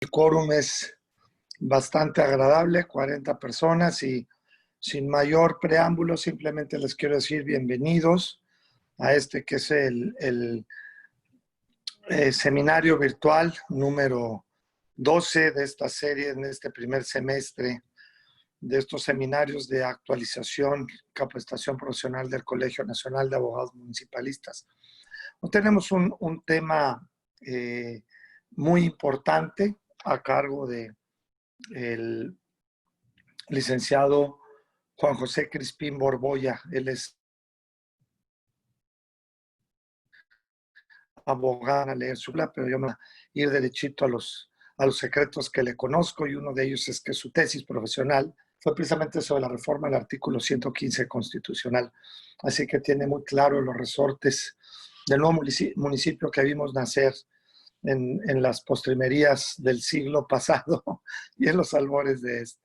El quórum es bastante agradable, 40 personas, y sin mayor preámbulo, simplemente les quiero decir bienvenidos a este que es el seminario virtual número 12 de esta serie en este primer semestre de estos seminarios de actualización, capacitación profesional del Colegio Nacional de Abogados Municipalistas. Hoy tenemos un tema muy importante a cargo de el licenciado Juan José Crispín Borbolla. Él es abogado a leer su plan, pero yo me voy a ir derechito a los secretos que le conozco, y uno de ellos es que su tesis profesional fue precisamente sobre la reforma del artículo 115 constitucional. Así que tiene muy claro los resortes del nuevo municipio que vimos nacer en las postrimerías del siglo pasado y en los albores de este.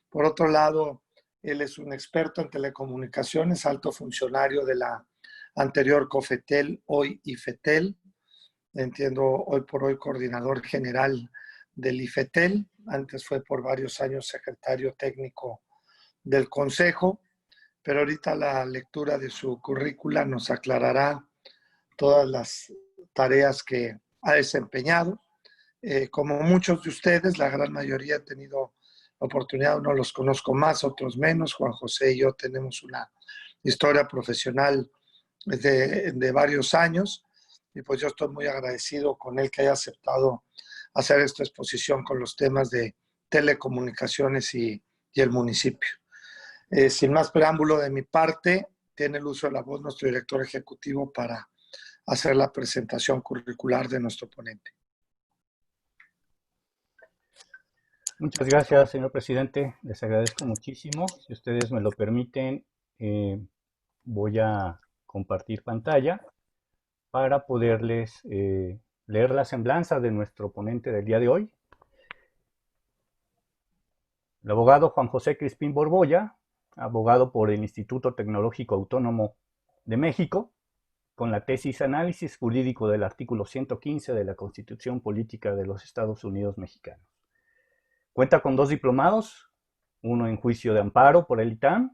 Por otro lado, él es un experto en telecomunicaciones, alto funcionario de la anterior COFETEL, hoy IFETEL. Entiendo, hoy por hoy coordinador general del IFETEL. Antes fue por varios años secretario técnico del Consejo, pero ahorita la lectura de su currícula nos aclarará todas las tareas que ha desempeñado. Como muchos de ustedes, la gran mayoría ha tenido la oportunidad, unos los conozco más, otros menos. Juan José y yo tenemos una historia profesional de varios años, y pues yo estoy muy agradecido con él que haya aceptado hacer esta exposición con los temas de telecomunicaciones y el municipio. Sin más preámbulo de mi parte, tiene el uso de la voz nuestro director ejecutivo para hacer la presentación curricular de nuestro ponente. Muchas gracias, señor presidente. Les agradezco muchísimo. Si ustedes me lo permiten, voy a compartir pantalla para poderles leer la semblanza de nuestro ponente del día de hoy. El abogado Juan José Crispín Borbolla, abogado por el Instituto Tecnológico Autónomo de México, con la tesis Análisis Jurídico del artículo 115 de la Constitución Política de los Estados Unidos Mexicanos. Cuenta con 2 diplomados, uno en juicio de amparo por el ITAM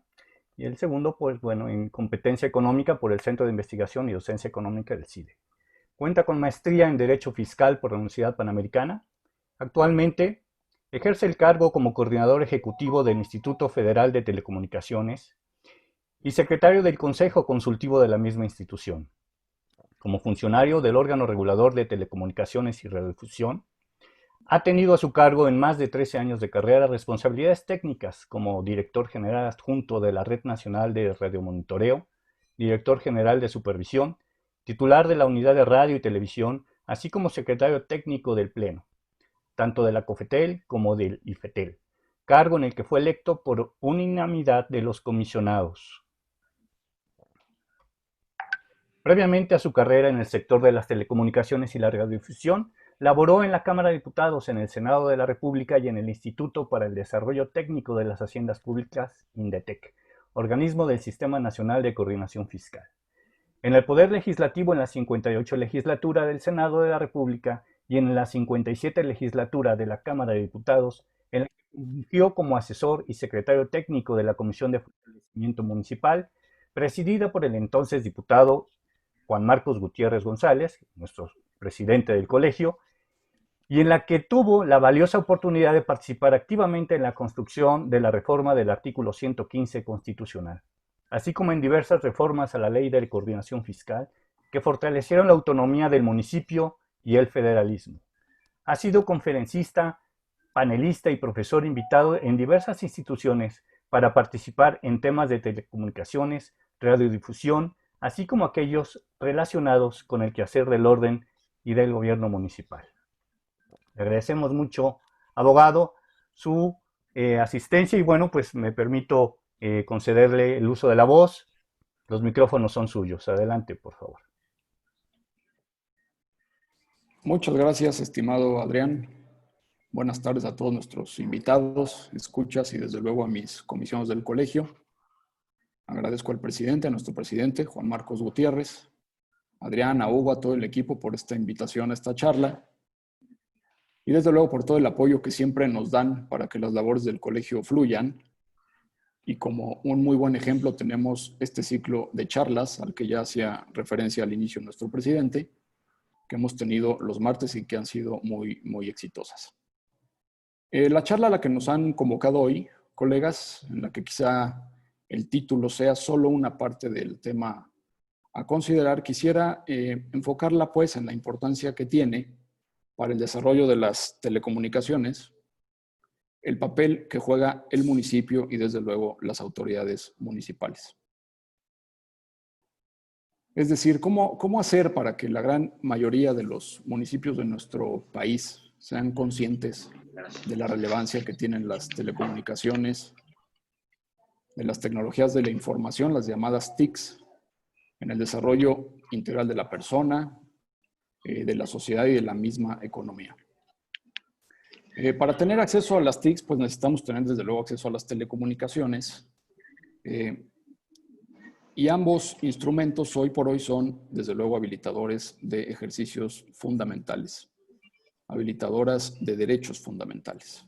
y el segundo, pues bueno, en competencia económica por el Centro de Investigación y Docencia Económica del CIDE. Cuenta con maestría en Derecho Fiscal por la Universidad Panamericana. Actualmente ejerce el cargo como coordinador ejecutivo del Instituto Federal de Telecomunicaciones y secretario del Consejo Consultivo de la misma institución. Como funcionario del órgano regulador de telecomunicaciones y radiodifusión, ha tenido a su cargo en más de 13 años de carrera responsabilidades técnicas como director general adjunto de la Red Nacional de Radiomonitoreo, director general de supervisión, titular de la Unidad de Radio y Televisión, así como secretario técnico del Pleno, tanto de la COFETEL como del IFETEL, cargo en el que fue electo por unanimidad de los comisionados. Previamente a su carrera en el sector de las telecomunicaciones y la radiodifusión, laboró en la Cámara de Diputados, en el Senado de la República y en el Instituto para el Desarrollo Técnico de las Haciendas Públicas, INDETEC, organismo del Sistema Nacional de Coordinación Fiscal. En el Poder Legislativo en la 58 legislatura del Senado de la República y en la 57 legislatura de la Cámara de Diputados, en la que fungió como asesor y secretario técnico de la Comisión de Fortalecimiento Municipal, presidida por el entonces diputado Juan Marcos Gutiérrez González, nuestro presidente del colegio, y en la que tuvo la valiosa oportunidad de participar activamente en la construcción de la reforma del artículo 115 constitucional, así como en diversas reformas a la Ley de Coordinación Fiscal que fortalecieron la autonomía del municipio y el federalismo. Ha sido conferencista, panelista y profesor invitado en diversas instituciones para participar en temas de telecomunicaciones, radiodifusión, así como aquellos relacionados con el quehacer del orden y del gobierno municipal. Le agradecemos mucho, abogado, su asistencia y bueno, pues me permito concederle el uso de la voz. Los micrófonos son suyos. Adelante, por favor. Muchas gracias, estimado Adrián. Buenas tardes a todos nuestros invitados, escuchas y desde luego a mis comisionados del colegio. Agradezco al presidente, a nuestro presidente, Juan Marcos Gutiérrez, Adrián, a Hugo, a todo el equipo por esta invitación a esta charla. y desde luego por todo el apoyo que siempre nos dan para que las labores del colegio fluyan. Y como un muy buen ejemplo tenemos este ciclo de charlas al que ya hacía referencia al inicio nuestro presidente, que hemos tenido los martes y que han sido muy, muy exitosas. La charla a la que nos han convocado hoy, colegas, en la que quizá el título sea solo una parte del tema a considerar, quisiera enfocarla pues en la importancia que tiene para el desarrollo de las telecomunicaciones, el papel que juega el municipio y desde luego las autoridades municipales. Es decir, ¿cómo hacer para que la gran mayoría de los municipios de nuestro país sean conscientes de la relevancia que tienen las telecomunicaciones, de las tecnologías de la información, las llamadas TICs, en el desarrollo integral de la persona, de la sociedad y de la misma economía? Para tener acceso a las TICs, pues necesitamos tener desde luego acceso a las telecomunicaciones. Y ambos instrumentos hoy por hoy son desde luego habilitadores de ejercicios fundamentales, habilitadoras de derechos fundamentales.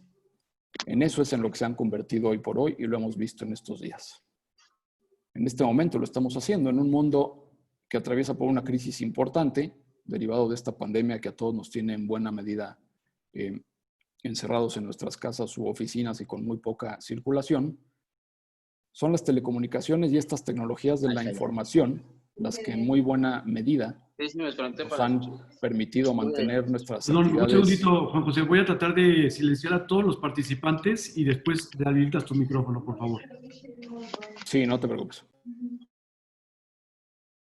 En eso es en lo que se han convertido hoy por hoy y lo hemos visto en estos días. En este momento lo estamos haciendo en un mundo que atraviesa por una crisis importante, derivado de esta pandemia que a todos nos tiene en buena medida encerrados en nuestras casas u oficinas y con muy poca circulación. Son las telecomunicaciones y estas tecnologías de la información las que en muy buena medida nos han permitido mantener nuestras Perdón, actividades. un segundito, Juan José. Voy a tratar de silenciar a todos los participantes y después habilitas tu micrófono, por favor. Sí, no te preocupes.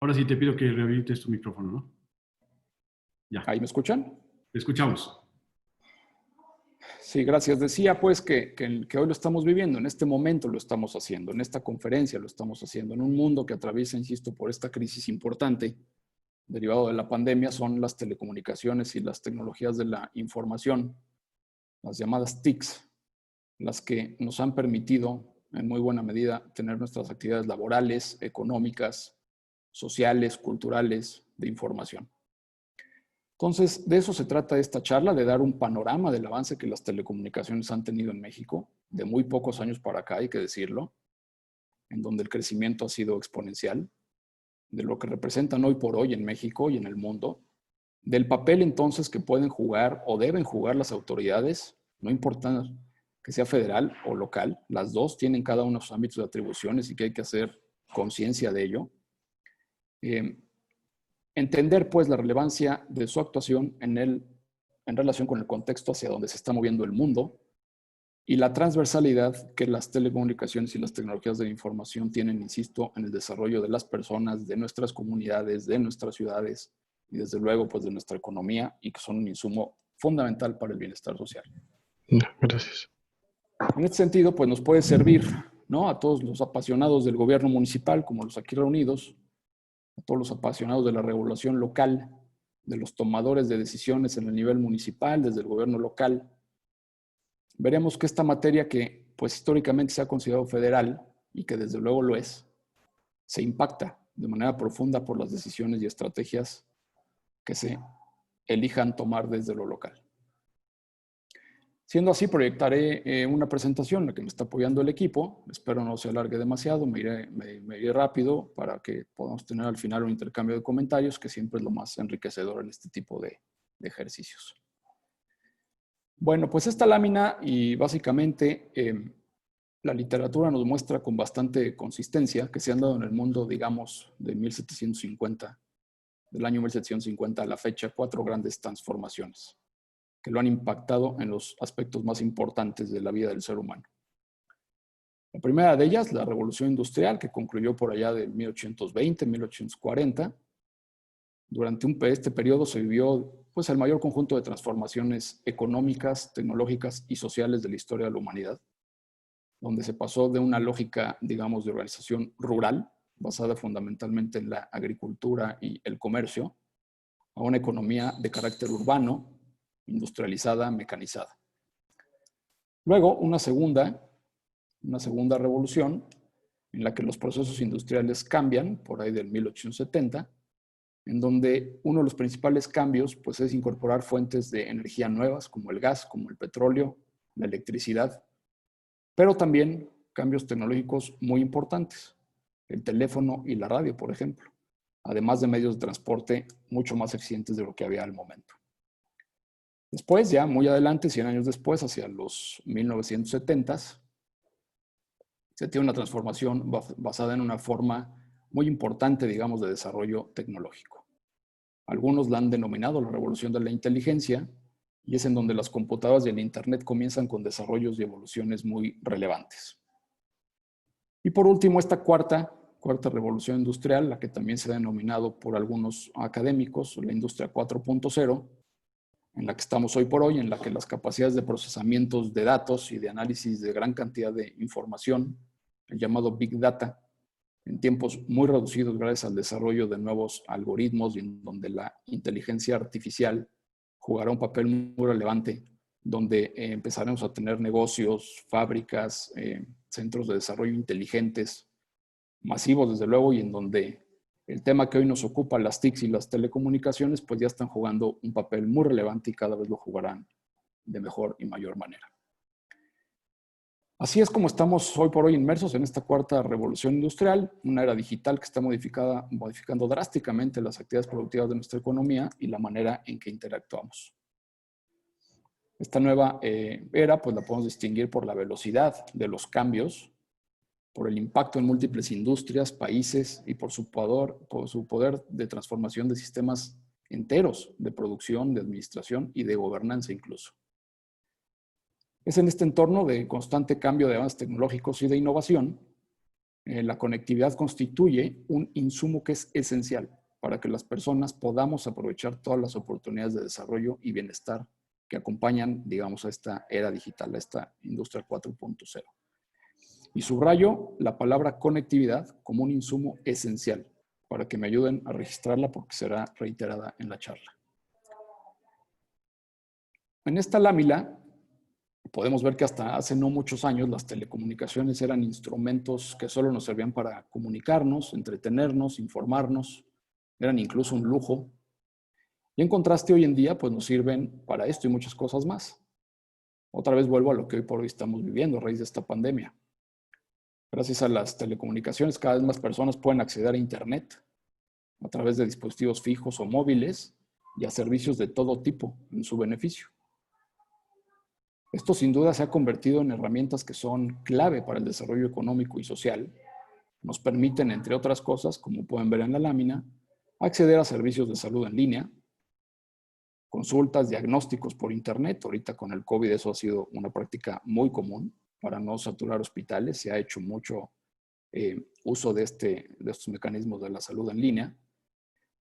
Ahora sí te pido que rehabilites tu micrófono, ¿no? Ya. ¿Ahí me escuchan? Te escuchamos. Sí, gracias. Decía pues que hoy lo estamos viviendo, en este momento lo estamos haciendo, en esta conferencia lo estamos haciendo, en un mundo que atraviesa, insisto, por esta crisis importante derivado de la pandemia. Son las telecomunicaciones y las tecnologías de la información, las llamadas TICs, las que nos han permitido en muy buena medida tener nuestras actividades laborales, económicas, sociales, culturales, de información. Entonces, de eso se trata esta charla, de dar un panorama del avance que las telecomunicaciones han tenido en México, de muy pocos años para acá, hay que decirlo, en donde el crecimiento ha sido exponencial, de lo que representan hoy por hoy en México y en el mundo, del papel entonces que pueden jugar o deben jugar las autoridades, no importa que sea federal o local, las dos tienen cada uno sus ámbitos de atribuciones y que hay que hacer conciencia de ello. Entender pues la relevancia de su actuación en relación con el contexto hacia donde se está moviendo el mundo y la transversalidad que las telecomunicaciones y las tecnologías de la información tienen, insisto, en el desarrollo de las personas, de nuestras comunidades, de nuestras ciudades y desde luego pues de nuestra economía, y que son un insumo fundamental para el bienestar social. Gracias. En este sentido pues nos puede servir, ¿no?, a todos los apasionados del gobierno municipal como los aquí reunidos, a todos los apasionados de la regulación local, de los tomadores de decisiones en el nivel municipal, desde el gobierno local. Veremos que esta materia que pues históricamente se ha considerado federal y que desde luego lo es, se impacta de manera profunda por las decisiones y estrategias que se elijan tomar desde lo local. Siendo así, proyectaré una presentación en la que me está apoyando el equipo. Espero no se alargue demasiado, me iré rápido para que podamos tener al final un intercambio de comentarios, que siempre es lo más enriquecedor en este tipo de ejercicios. Bueno, pues esta lámina y básicamente la literatura nos muestra con bastante consistencia que se han dado en el mundo, digamos, de 1750, del año 1750 a la fecha, 4 grandes transformaciones que lo han impactado en los aspectos más importantes de la vida del ser humano. La primera de ellas, la Revolución Industrial, que concluyó por allá de 1820, 1840. Durante este periodo se vivió pues, el mayor conjunto de transformaciones económicas, tecnológicas y sociales de la historia de la humanidad, donde se pasó de una lógica, digamos, de organización rural, basada fundamentalmente en la agricultura y el comercio, a una economía de carácter urbano, industrializada, mecanizada. Luego, una segunda revolución en la que los procesos industriales cambian, por ahí del 1870, en donde uno de los principales cambios pues, es incorporar fuentes de energía nuevas, como el gas, como el petróleo, la electricidad, pero también cambios tecnológicos muy importantes, el teléfono y la radio, por ejemplo, además de medios de transporte mucho más eficientes de lo que había al momento. Después, ya muy adelante, 100 años después, hacia los 1970s, se tiene una transformación basada en una forma muy importante, digamos, de desarrollo tecnológico. Algunos la han denominado la revolución de la inteligencia, y es en donde las computadoras y el Internet comienzan con desarrollos y evoluciones muy relevantes. Y por último, esta cuarta revolución industrial, la que también se ha denominado por algunos académicos la industria 4.0, en la que estamos hoy por hoy, en la que las capacidades de procesamiento de datos y de análisis de gran cantidad de información, el llamado Big Data, en tiempos muy reducidos gracias al desarrollo de nuevos algoritmos y en donde la inteligencia artificial jugará un papel muy relevante, donde empezaremos a tener negocios, fábricas, centros de desarrollo inteligentes, masivos desde luego, y en donde el tema que hoy nos ocupa, las TICs y las telecomunicaciones, pues ya están jugando un papel muy relevante y cada vez lo jugarán de mejor y mayor manera. Así es como estamos hoy por hoy inmersos en esta cuarta revolución industrial, una era digital que está modificando drásticamente las actividades productivas de nuestra economía y la manera en que interactuamos. Esta nueva era, pues la podemos distinguir por la velocidad de los cambios, por el impacto en múltiples industrias, países y por su poder de transformación de sistemas enteros de producción, de administración y de gobernanza incluso. Es en este entorno de constante cambio de avances tecnológicos y de innovación, la conectividad constituye un insumo que es esencial para que las personas podamos aprovechar todas las oportunidades de desarrollo y bienestar que acompañan, digamos, a esta era digital, a esta industria 4.0. Y subrayo la palabra conectividad como un insumo esencial para que me ayuden a registrarla porque será reiterada en la charla. En esta lámina podemos ver que hasta hace no muchos años las telecomunicaciones eran instrumentos que solo nos servían para comunicarnos, entretenernos, informarnos, eran incluso un lujo. Y en contraste hoy en día pues nos sirven para esto y muchas cosas más. Otra vez vuelvo a lo que hoy por hoy estamos viviendo a raíz de esta pandemia. Gracias a las telecomunicaciones cada vez más personas pueden acceder a Internet a través de dispositivos fijos o móviles y a servicios de todo tipo en su beneficio. Esto sin duda se ha convertido en herramientas que son clave para el desarrollo económico y social. Nos permiten, entre otras cosas, como pueden ver en la lámina, acceder a servicios de salud en línea, consultas, diagnósticos por Internet. Ahorita con el COVID eso ha sido una práctica muy común para no saturar hospitales. Se ha hecho mucho uso de estos mecanismos de la salud en línea.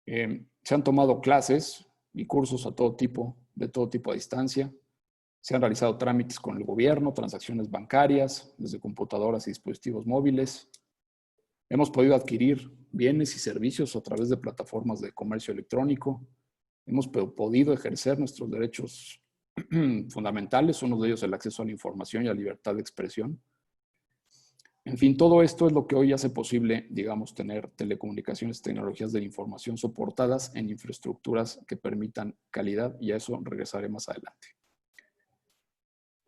Se han tomado clases y cursos de todo tipo a distancia. Se han realizado trámites con el gobierno, transacciones bancarias, desde computadoras y dispositivos móviles. Hemos podido adquirir bienes y servicios a través de plataformas de comercio electrónico. Hemos podido ejercer nuestros derechos fundamentales, uno de ellos el acceso a la información y a la libertad de expresión. En fin, todo esto es lo que hoy hace posible, digamos, tener telecomunicaciones, tecnologías de la información soportadas en infraestructuras que permitan calidad, y a eso regresaré más adelante.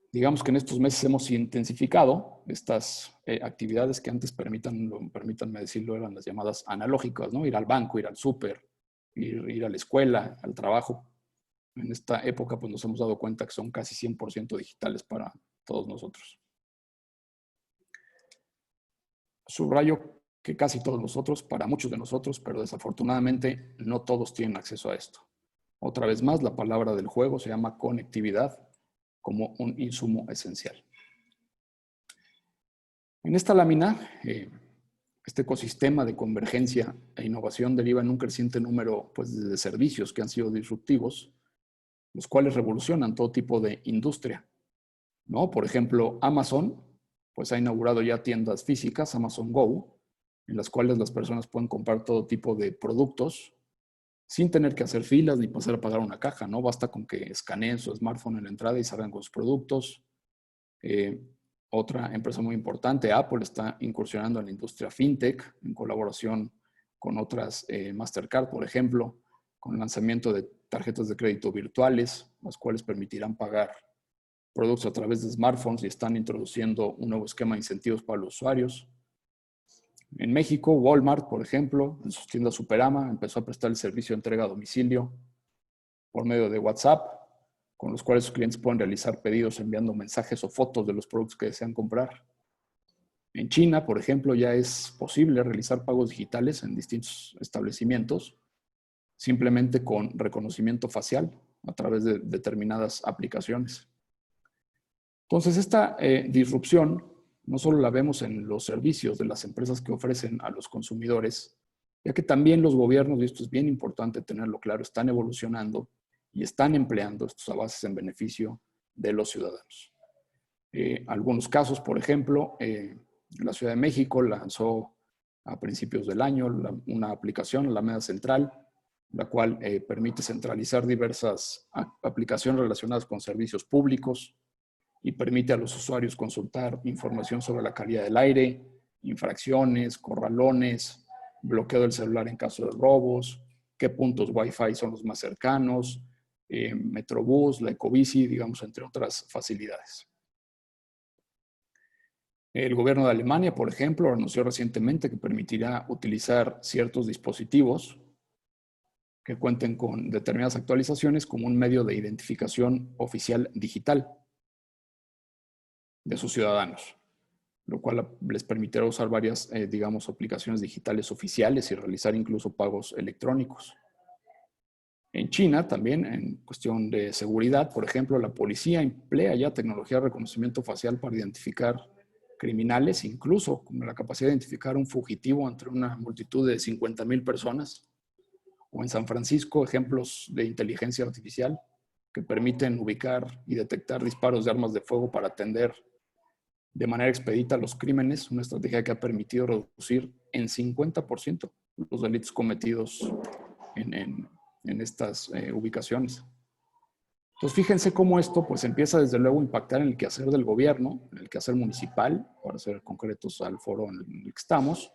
Digamos que en estos meses hemos intensificado estas actividades que antes, permítanme decirlo, eran las llamadas analógicas, ¿no? Ir al banco, ir al súper, ir a la escuela, al trabajo. En esta época pues nos hemos dado cuenta que son casi 100% digitales para todos nosotros. Subrayo que casi todos nosotros, para muchos de nosotros, pero desafortunadamente no todos tienen acceso a esto. Otra vez más, la palabra del juego se llama conectividad, como un insumo esencial. En esta lámina, este ecosistema de convergencia e innovación deriva en un creciente número pues, de servicios que han sido disruptivos, los cuales revolucionan todo tipo de industria, ¿no? Por ejemplo, Amazon pues, ha inaugurado ya tiendas físicas, Amazon Go, en las cuales las personas pueden comprar todo tipo de productos sin tener que hacer filas ni pasar a pagar una caja, ¿no? Basta con que escaneen su smartphone en la entrada y salgan con sus productos. Otra empresa muy importante, Apple, está incursionando en la industria fintech en colaboración con otras, Mastercard, por ejemplo, con el lanzamiento de tarjetas de crédito virtuales, las cuales permitirán pagar productos a través de smartphones y están introduciendo un nuevo esquema de incentivos para los usuarios. En México, Walmart, por ejemplo, en sus tiendas Superama, empezó a prestar el servicio de entrega a domicilio por medio de WhatsApp, con los cuales sus clientes pueden realizar pedidos enviando mensajes o fotos de los productos que desean comprar. En China, por ejemplo, ya es posible realizar pagos digitales en distintos establecimientos, simplemente con reconocimiento facial a través de determinadas aplicaciones. Entonces, esta disrupción no solo la vemos en los servicios de las empresas que ofrecen a los consumidores, ya que también los gobiernos, y esto es bien importante tenerlo claro, están evolucionando y están empleando estos avances en beneficio de los ciudadanos. Algunos casos, por ejemplo, la Ciudad de México lanzó a principios del año una aplicación, la Alameda Central, la cual permite centralizar diversas aplicaciones relacionadas con servicios públicos y permite a los usuarios consultar información sobre la calidad del aire, infracciones, corralones, bloqueo del celular en caso de robos, qué puntos Wi-Fi son los más cercanos, Metrobús, la Ecobici, digamos, entre otras facilidades. El gobierno de Alemania, por ejemplo, anunció recientemente que permitirá utilizar ciertos dispositivos que cuenten con determinadas actualizaciones como un medio de identificación oficial digital de sus ciudadanos, lo cual les permitirá usar varias, digamos, aplicaciones digitales oficiales y realizar incluso pagos electrónicos. En China también, en cuestión de seguridad, por ejemplo, la policía emplea ya tecnología de reconocimiento facial para identificar criminales, incluso con la capacidad de identificar un fugitivo entre una multitud de 50,000 personas. O en San Francisco, ejemplos de inteligencia artificial que permiten ubicar y detectar disparos de armas de fuego para atender de manera expedita los crímenes, una estrategia que ha permitido reducir en 50% los delitos cometidos en estas ubicaciones. Entonces, fíjense cómo esto pues empieza desde luego a impactar en el quehacer del gobierno, en el quehacer municipal, para ser concretos al foro en el que estamos.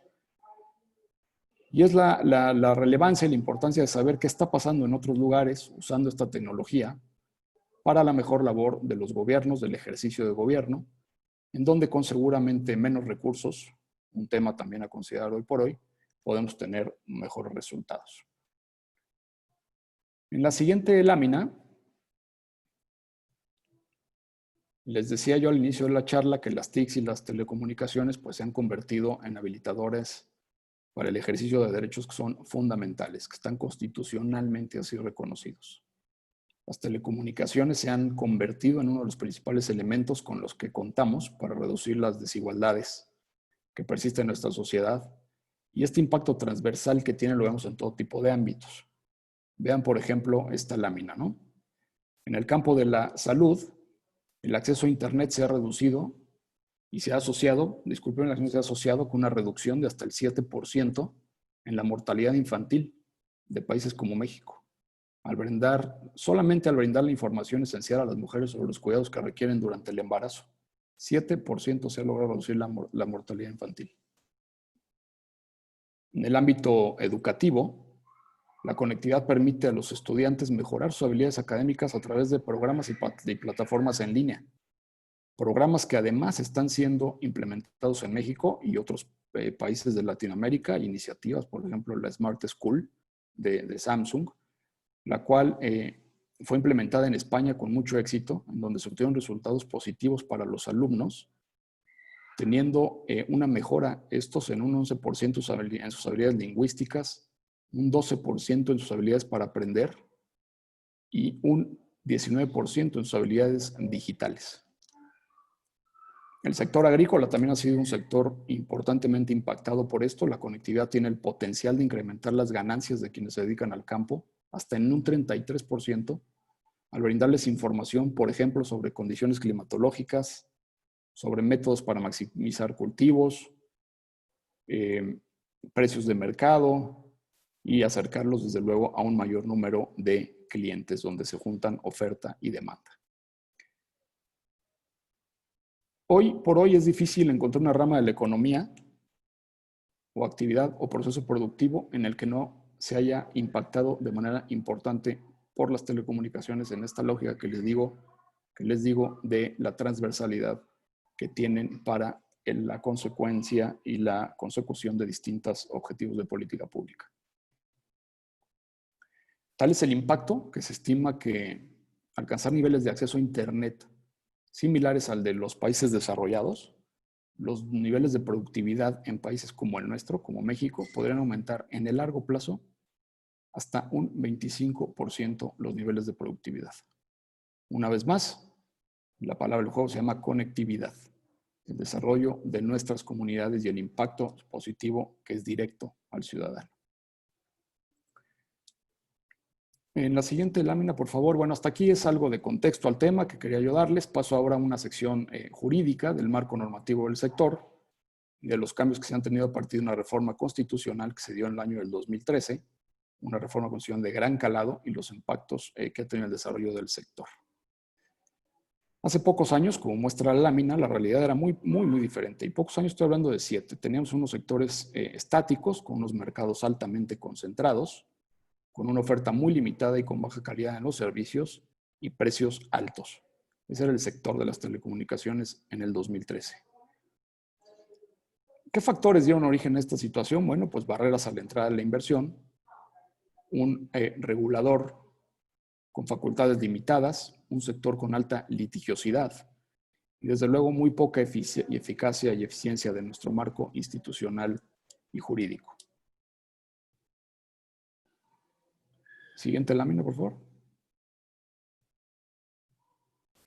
Y es la relevancia y la importancia de saber qué está pasando en otros lugares usando esta tecnología para la mejor labor de los gobiernos, del ejercicio de gobierno, en donde con seguramente menos recursos, un tema también a considerar hoy por hoy, podemos tener mejores resultados. En la siguiente lámina, les decía yo al inicio de la charla que las TICs y las telecomunicaciones pues, se han convertido en habilitadores para el ejercicio de derechos que son fundamentales, que están constitucionalmente así reconocidos. Las telecomunicaciones se han convertido en uno de los principales elementos con los que contamos para reducir las desigualdades que persisten en nuestra sociedad y este impacto transversal que tiene lo vemos en todo tipo de ámbitos. Vean, por ejemplo, esta lámina, ¿no? En el campo de la salud, el acceso a Internet se ha reducido y se ha asociado, se ha asociado con una reducción de hasta el 7% en la mortalidad infantil de países como México. Solamente al brindar la información esencial a las mujeres sobre los cuidados que requieren durante el embarazo, 7% se ha logrado reducir la mortalidad infantil. En el ámbito educativo, la conectividad permite a los estudiantes mejorar sus habilidades académicas a través de programas y plataformas en línea. Programas que además están siendo implementados en México y otros países de Latinoamérica, iniciativas, por ejemplo, la Smart School de Samsung, la cual fue implementada en España con mucho éxito, en donde se obtuvieron resultados positivos para los alumnos, teniendo una mejora, estos en un 11% en sus habilidades lingüísticas, un 12% en sus habilidades para aprender y un 19% en sus habilidades digitales. El sector agrícola también ha sido un sector importantemente impactado por esto. La conectividad tiene el potencial de incrementar las ganancias de quienes se dedican al campo hasta en un 33%, al brindarles información, por ejemplo, sobre condiciones climatológicas, sobre métodos para maximizar cultivos, precios de mercado y acercarlos, desde luego, a un mayor número de clientes donde se juntan oferta y demanda. Hoy por hoy es difícil encontrar una rama de la economía o actividad o proceso productivo en el que no se haya impactado de manera importante por las telecomunicaciones en esta lógica que les digo de la transversalidad que tienen para la consecuencia y la consecución de distintos objetivos de política pública. Tal es el impacto que se estima que alcanzar niveles de acceso a Internet similares al de los países desarrollados, los niveles de productividad en países como el nuestro, como México, podrían aumentar en el largo plazo hasta un 25% los niveles de productividad. Una vez más, la palabra del juego se llama conectividad, el desarrollo de nuestras comunidades y el impacto positivo que es directo al ciudadano. En la siguiente lámina, por favor. Bueno, hasta aquí es algo de contexto al tema que quería yo darles. Paso ahora a una sección jurídica del marco normativo del sector, de los cambios que se han tenido a partir de una reforma constitucional que se dio en el año del 2013, una reforma constitucional de gran calado y los impactos que ha tenido el desarrollo del sector. Hace pocos años, como muestra la lámina, la realidad era muy diferente. Y pocos años, estoy hablando de 7. Teníamos unos sectores estáticos, con unos mercados altamente concentrados, con una oferta muy limitada y con baja calidad en los servicios y precios altos. Ese era el sector de las telecomunicaciones en el 2013. ¿Qué factores dieron origen a esta situación? Bueno, pues barreras a la entrada de la inversión, un regulador con facultades limitadas, un sector con alta litigiosidad y desde luego muy poca eficacia y eficiencia de nuestro marco institucional y jurídico. Siguiente lámina, por favor.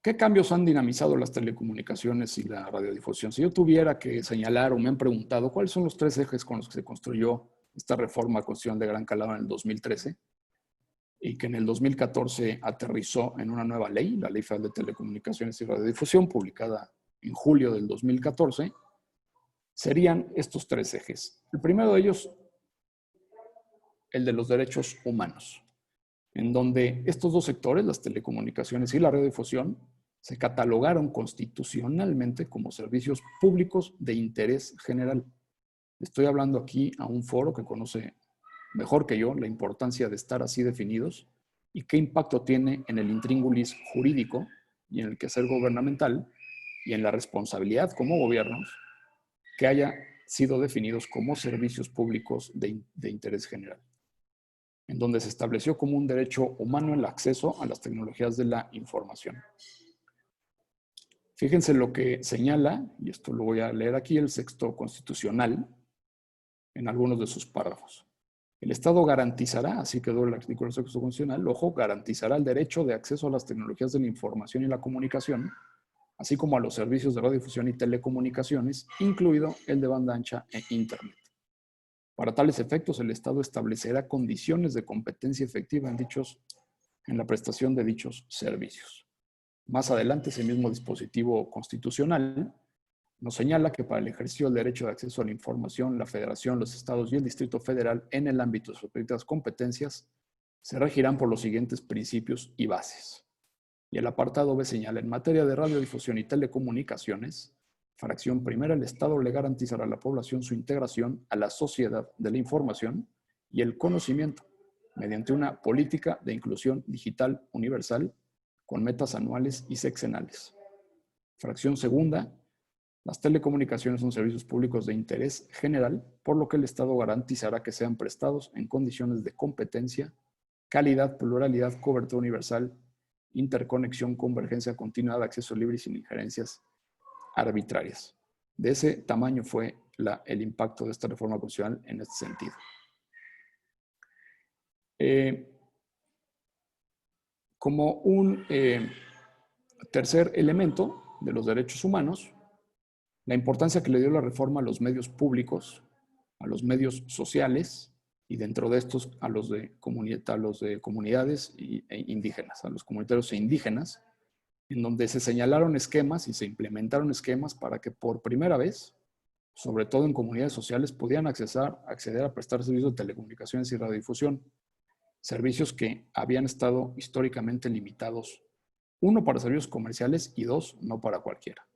¿Qué cambios han dinamizado las telecomunicaciones y la radiodifusión? Si yo tuviera que señalar o me han preguntado cuáles son los 3 ejes con los que se construyó esta reforma constitucional de gran calado en el 2013 y que en el 2014 aterrizó en una nueva ley, la Ley Federal de Telecomunicaciones y Radiodifusión, publicada en julio del 2014, serían estos 3 ejes. El primero de ellos, el de los derechos humanos, en donde estos 2 sectores, las telecomunicaciones y la radiodifusión, se catalogaron constitucionalmente como servicios públicos de interés general. Estoy hablando aquí a un foro que conoce mejor que yo la importancia de estar así definidos y qué impacto tiene en el intríngulis jurídico y en el quehacer gubernamental y en la responsabilidad como gobiernos que haya sido definidos como servicios públicos de interés general, en donde se estableció como un derecho humano el acceso a las tecnologías de la información. Fíjense lo que señala, y esto lo voy a leer aquí, el texto constitucional, en algunos de sus párrafos. El Estado garantizará, así quedó el artículo sexto constitucional, ojo, garantizará el derecho de acceso a las tecnologías de la información y la comunicación, así como a los servicios de radiodifusión y telecomunicaciones, incluido el de banda ancha e Internet. Para tales efectos, el Estado establecerá condiciones de competencia efectiva en la prestación de dichos servicios. Más adelante, ese mismo dispositivo constitucional nos señala que para el ejercicio del derecho de acceso a la información, la Federación, los Estados y el Distrito Federal, en el ámbito de sus respectivas competencias, se regirán por los siguientes principios y bases. Y el apartado B señala, en materia de radiodifusión y telecomunicaciones, fracción primera, el Estado le garantizará a la población su integración a la sociedad de la información y el conocimiento mediante una política de inclusión digital universal con metas anuales y sexenales. Fracción segunda, las telecomunicaciones son servicios públicos de interés general, por lo que el Estado garantizará que sean prestados en condiciones de competencia, calidad, pluralidad, cobertura universal, interconexión, convergencia continuada, acceso libre y sin injerencias arbitrarias. De ese tamaño fue el impacto de esta reforma constitucional en este sentido. Como un tercer elemento de los derechos humanos, la importancia que le dio la reforma a los medios públicos, a los medios sociales y dentro de estos a los de comunidades e indígenas, a los comunitarios e indígenas, en donde se señalaron esquemas y se implementaron esquemas para que por primera vez, sobre todo en comunidades sociales, pudieran acceder a prestar servicios de telecomunicaciones y radiodifusión, servicios que habían estado históricamente limitados, 1, para servicios comerciales y 2, no para cualquiera.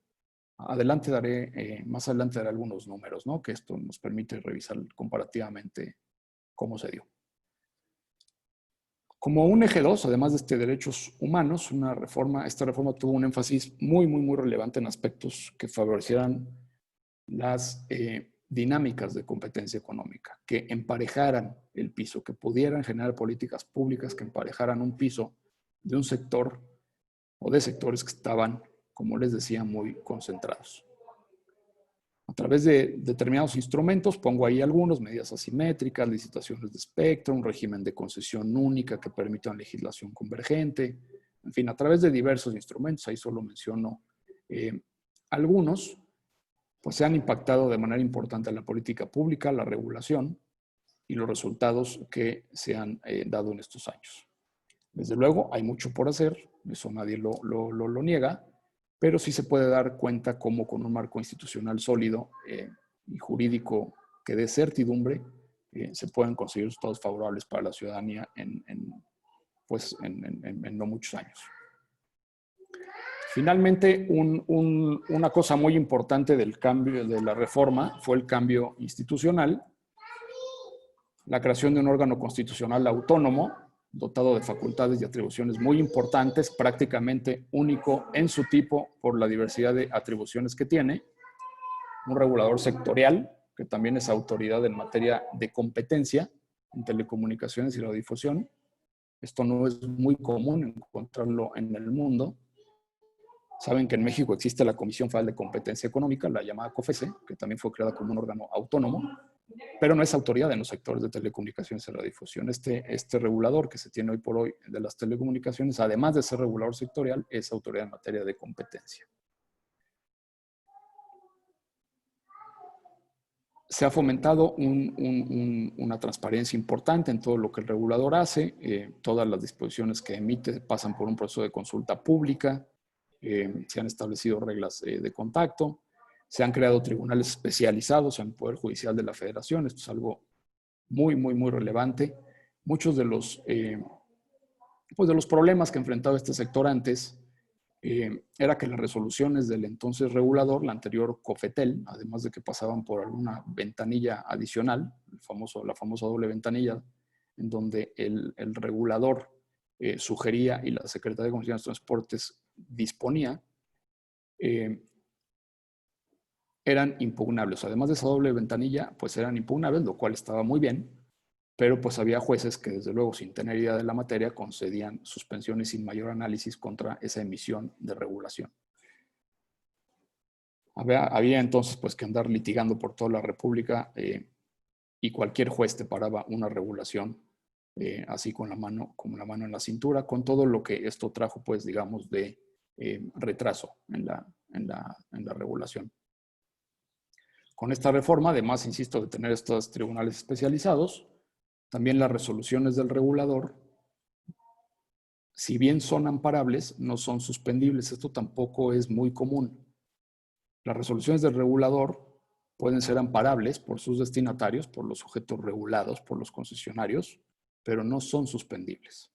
Más adelante daré algunos números, ¿no? Que esto nos permite revisar comparativamente cómo se dio. Como un eje 2, además de derechos humanos, esta reforma tuvo un énfasis muy relevante en aspectos que favorecieran las dinámicas de competencia económica, que emparejaran el piso, que pudieran generar políticas públicas que emparejaran un piso de un sector o de sectores que estaban, como les decía, muy concentrados. A través de determinados instrumentos, pongo ahí algunos: medidas asimétricas, licitaciones de espectro, un régimen de concesión única que permita una legislación convergente, en fin, a través de diversos instrumentos, ahí solo menciono algunos, pues se han impactado de manera importante en la política pública, la regulación y los resultados que se han dado en estos años. Desde luego, hay mucho por hacer, eso nadie lo niega, pero sí se puede dar cuenta cómo con un marco institucional sólido y jurídico que dé certidumbre, se pueden conseguir resultados favorables para la ciudadanía en no muchos años. Finalmente, una cosa muy importante del cambio de la reforma fue el cambio institucional, la creación de un órgano constitucional autónomo, dotado de facultades y atribuciones muy importantes, prácticamente único en su tipo por la diversidad de atribuciones que tiene, un regulador sectorial, que también es autoridad en materia de competencia en telecomunicaciones y radiodifusión. Esto no es muy común encontrarlo en el mundo. Saben que en México existe la Comisión Federal de Competencia Económica, la llamada COFECE, que también fue creada como un órgano autónomo, pero no es autoridad en los sectores de telecomunicaciones y radiodifusión. Este regulador que se tiene hoy por hoy de las telecomunicaciones, además de ser regulador sectorial, es autoridad en materia de competencia. Se ha fomentado una transparencia importante en todo lo que el regulador hace. Todas las disposiciones que emite pasan por un proceso de consulta pública. Se han establecido reglas de contacto. Se han creado tribunales especializados en el Poder Judicial de la Federación. Esto es algo muy relevante. Muchos de los problemas que enfrentaba este sector antes era que las resoluciones del entonces regulador, la anterior COFETEL, además de que pasaban por alguna ventanilla adicional, la famosa doble ventanilla, en donde el regulador sugería y la Secretaría de Comunicaciones y Transportes disponía, eran impugnables. Además de esa doble ventanilla, pues eran impugnables, lo cual estaba muy bien, pero pues había jueces que desde luego, sin tener idea de la materia, concedían suspensiones sin mayor análisis contra esa emisión de regulación. Había entonces pues que andar litigando por toda la República y cualquier juez te paraba una regulación así con la mano en la cintura, con todo lo que esto trajo, pues digamos, de retraso en la regulación. Con esta reforma, además, insisto, de tener estos tribunales especializados, también las resoluciones del regulador, si bien son amparables, no son suspendibles. Esto tampoco es muy común. Las resoluciones del regulador pueden ser amparables por sus destinatarios, por los sujetos regulados, por los concesionarios, pero no son suspendibles.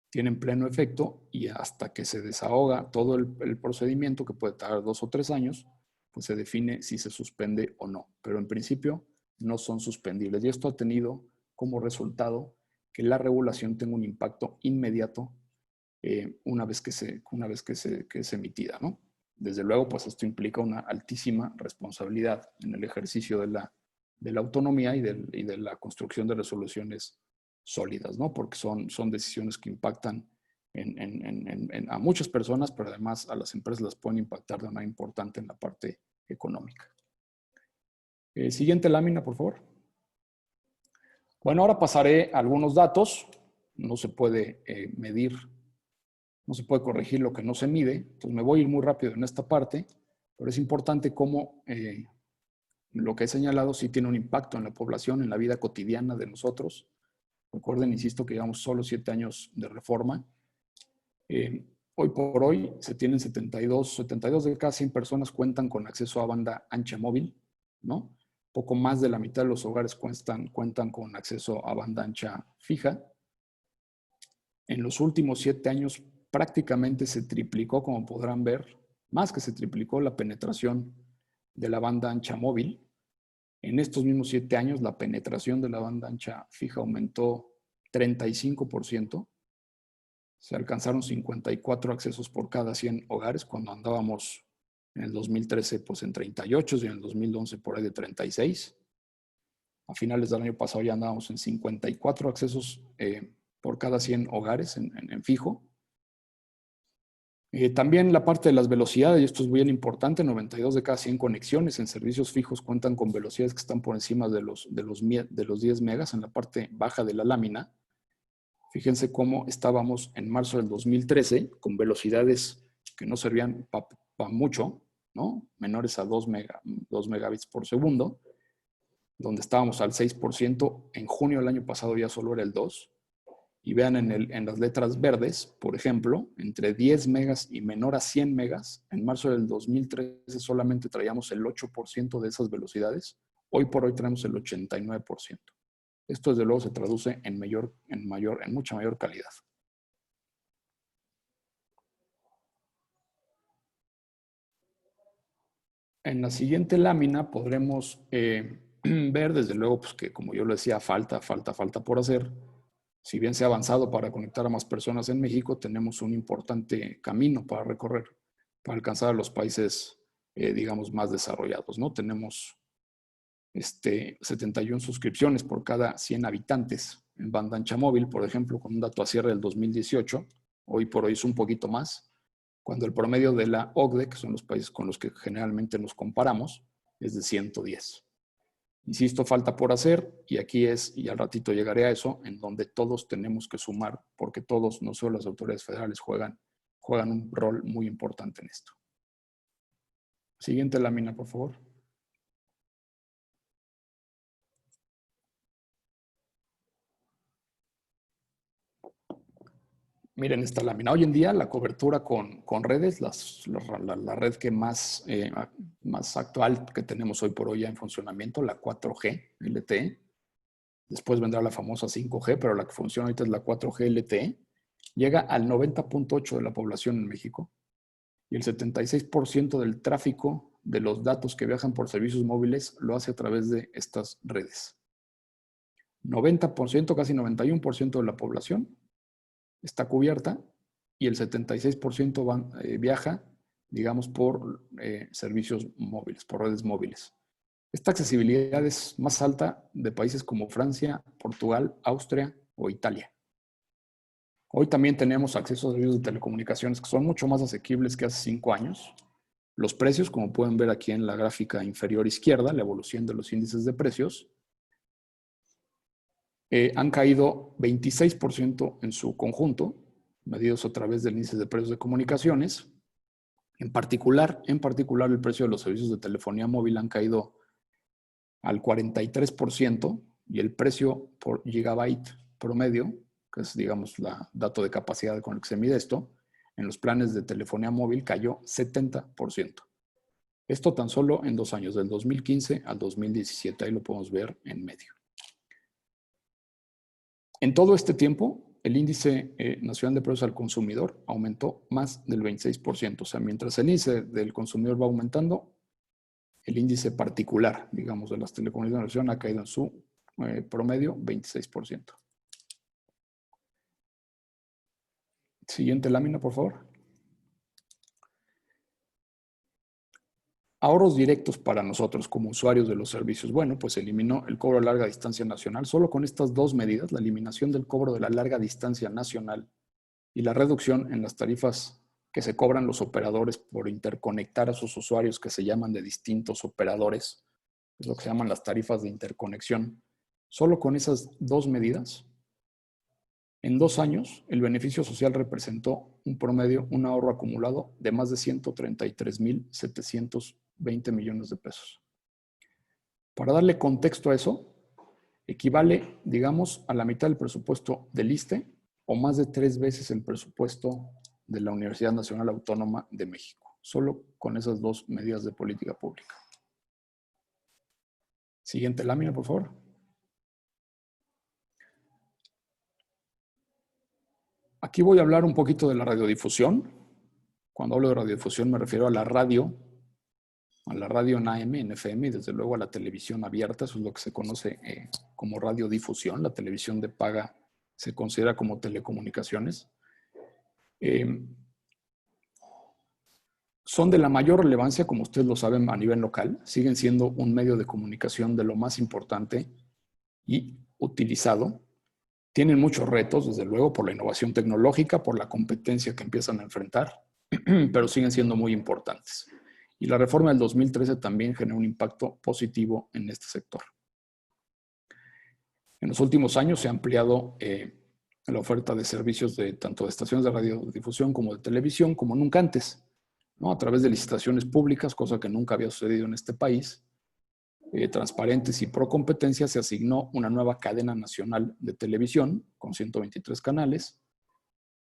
Tienen pleno efecto y hasta que se desahoga todo el procedimiento, que puede tardar 2 o 3 años, pues se define si se suspende o no. Pero en principio no son suspendibles. Y esto ha tenido como resultado que la regulación tenga un impacto inmediato una vez que es emitida, ¿no? Desde luego, pues esto implica una altísima responsabilidad en el ejercicio de la autonomía y de la construcción de resoluciones sólidas, ¿no? Porque son decisiones que impactan a muchas personas, pero además a las empresas las pueden impactar de manera importante en la parte económica. Siguiente lámina, por favor. Bueno, ahora pasaré a algunos datos. No se puede medir, no se puede corregir lo que no se mide. Entonces me voy a ir muy rápido en esta parte, pero es importante cómo lo que he señalado sí tiene un impacto en la población, en la vida cotidiana de nosotros. Recuerden, insisto, que llevamos solo 7 años de reforma. Hoy por hoy se tienen 72 de cada 100 personas cuentan con acceso a banda ancha móvil, ¿no? Poco más de la mitad de los hogares cuentan con acceso a banda ancha fija. En los últimos 7 años prácticamente se triplicó, como podrán ver, más que se triplicó la penetración de la banda ancha móvil. En estos mismos 7 años, la penetración de la banda ancha fija aumentó 35%. Se alcanzaron 54 accesos por cada 100 hogares, cuando andábamos en el 2013 pues en 38 y en el 2011 por ahí de 36. A finales del año pasado ya andábamos en 54 accesos por cada 100 hogares en fijo. También la parte de las velocidades, y esto es bien importante, 92 de cada 100 conexiones en servicios fijos cuentan con velocidades que están por encima de los 10 megas en la parte baja de la lámina. Fíjense cómo estábamos en marzo del 2013 con velocidades que no servían para mucho, ¿no? Menores a 2 megabits por segundo, donde estábamos al 6%. En junio del año pasado ya solo era el 2%. Y vean en las letras verdes, por ejemplo, entre 10 megas y menor a 100 megas, en marzo del 2013 solamente traíamos el 8% de esas velocidades. Hoy por hoy traemos el 89%. Esto desde luego se traduce en mucha mayor calidad. En la siguiente lámina podremos ver desde luego pues, que, como yo lo decía, falta por hacer. Si bien se ha avanzado para conectar a más personas en México, tenemos un importante camino para recorrer, para alcanzar a los países, digamos, más desarrollados, ¿no? Tenemos 71 suscripciones por cada 100 habitantes en banda ancha móvil, por ejemplo, con un dato a cierre del 2018. Hoy por hoy es un poquito más, cuando el promedio de la OCDE, que son los países con los que generalmente nos comparamos, es de 110. Insisto, falta por hacer, y aquí y al ratito llegaré a eso, en donde todos tenemos que sumar, porque todos, no solo las autoridades federales, juegan un rol muy importante en esto. Siguiente lámina, por favor. Miren esta lámina. Hoy en día la cobertura con redes, la red que más actual que tenemos hoy por hoy ya en funcionamiento, la 4G LTE. Después vendrá la famosa 5G, pero la que funciona ahorita es la 4G LTE. Llega al 90.8% de la población en México y el 76% del tráfico de los datos que viajan por servicios móviles lo hace a través de estas redes. 90%, casi 91% de la población está cubierta y el 76% viaja, digamos, por servicios móviles, por redes móviles. Esta accesibilidad es más alta de países como Francia, Portugal, Austria o Italia. Hoy también tenemos acceso a servicios de telecomunicaciones que son mucho más asequibles que hace 5 años. Los precios, como pueden ver aquí en la gráfica inferior izquierda, la evolución de los índices de precios, han caído 26% en su conjunto, medidos a través del índice de precios de comunicaciones. En particular, el precio de los servicios de telefonía móvil han caído al 43% y el precio por gigabyte promedio, que es, digamos, la dato de capacidad con el que se mide esto, en los planes de telefonía móvil cayó 70%. Esto tan solo en 2 años, del 2015 al 2017, ahí lo podemos ver en medio. En todo este tiempo, el índice nacional de precios al consumidor aumentó más del 26%. O sea, mientras el índice del consumidor va aumentando, el índice particular, digamos, de las telecomunicaciones ha caído en su promedio 26%. Siguiente lámina, por favor. Ahorros directos para nosotros como usuarios de los servicios. Bueno, pues eliminó el cobro de larga distancia nacional. Solo con estas 2 medidas, la eliminación del cobro de la larga distancia nacional y la reducción en las tarifas que se cobran los operadores por interconectar a sus usuarios, que se llaman de distintos operadores, es lo que se llaman las tarifas de interconexión. Solo con esas 2 medidas, en 2 años, el beneficio social representó un ahorro acumulado de más de 133,720 millones de pesos. Para darle contexto a eso, equivale, digamos, a la mitad del presupuesto del ISSSTE o más de 3 veces el presupuesto de la Universidad Nacional Autónoma de México, solo con esas 2 medidas de política pública. Siguiente lámina, por favor. Aquí voy a hablar un poquito de la radiodifusión. Cuando hablo de radiodifusión me refiero a la radio en AM, en FM y desde luego a la televisión abierta. Eso es lo que se conoce como radiodifusión. La televisión de paga se considera como telecomunicaciones. Son de la mayor relevancia, como ustedes lo saben, a nivel local. Siguen siendo un medio de comunicación de lo más importante y utilizado. Tienen muchos retos, desde luego, por la innovación tecnológica, por la competencia que empiezan a enfrentar, pero siguen siendo muy importantes. Y la reforma del 2013 también generó un impacto positivo en este sector. En los últimos años se ha ampliado la oferta de servicios tanto de estaciones de radiodifusión como de televisión como nunca antes, ¿no? A través de licitaciones públicas, cosa que nunca había sucedido en este país, transparentes y pro competencia, se asignó una nueva cadena nacional de televisión con 123 canales.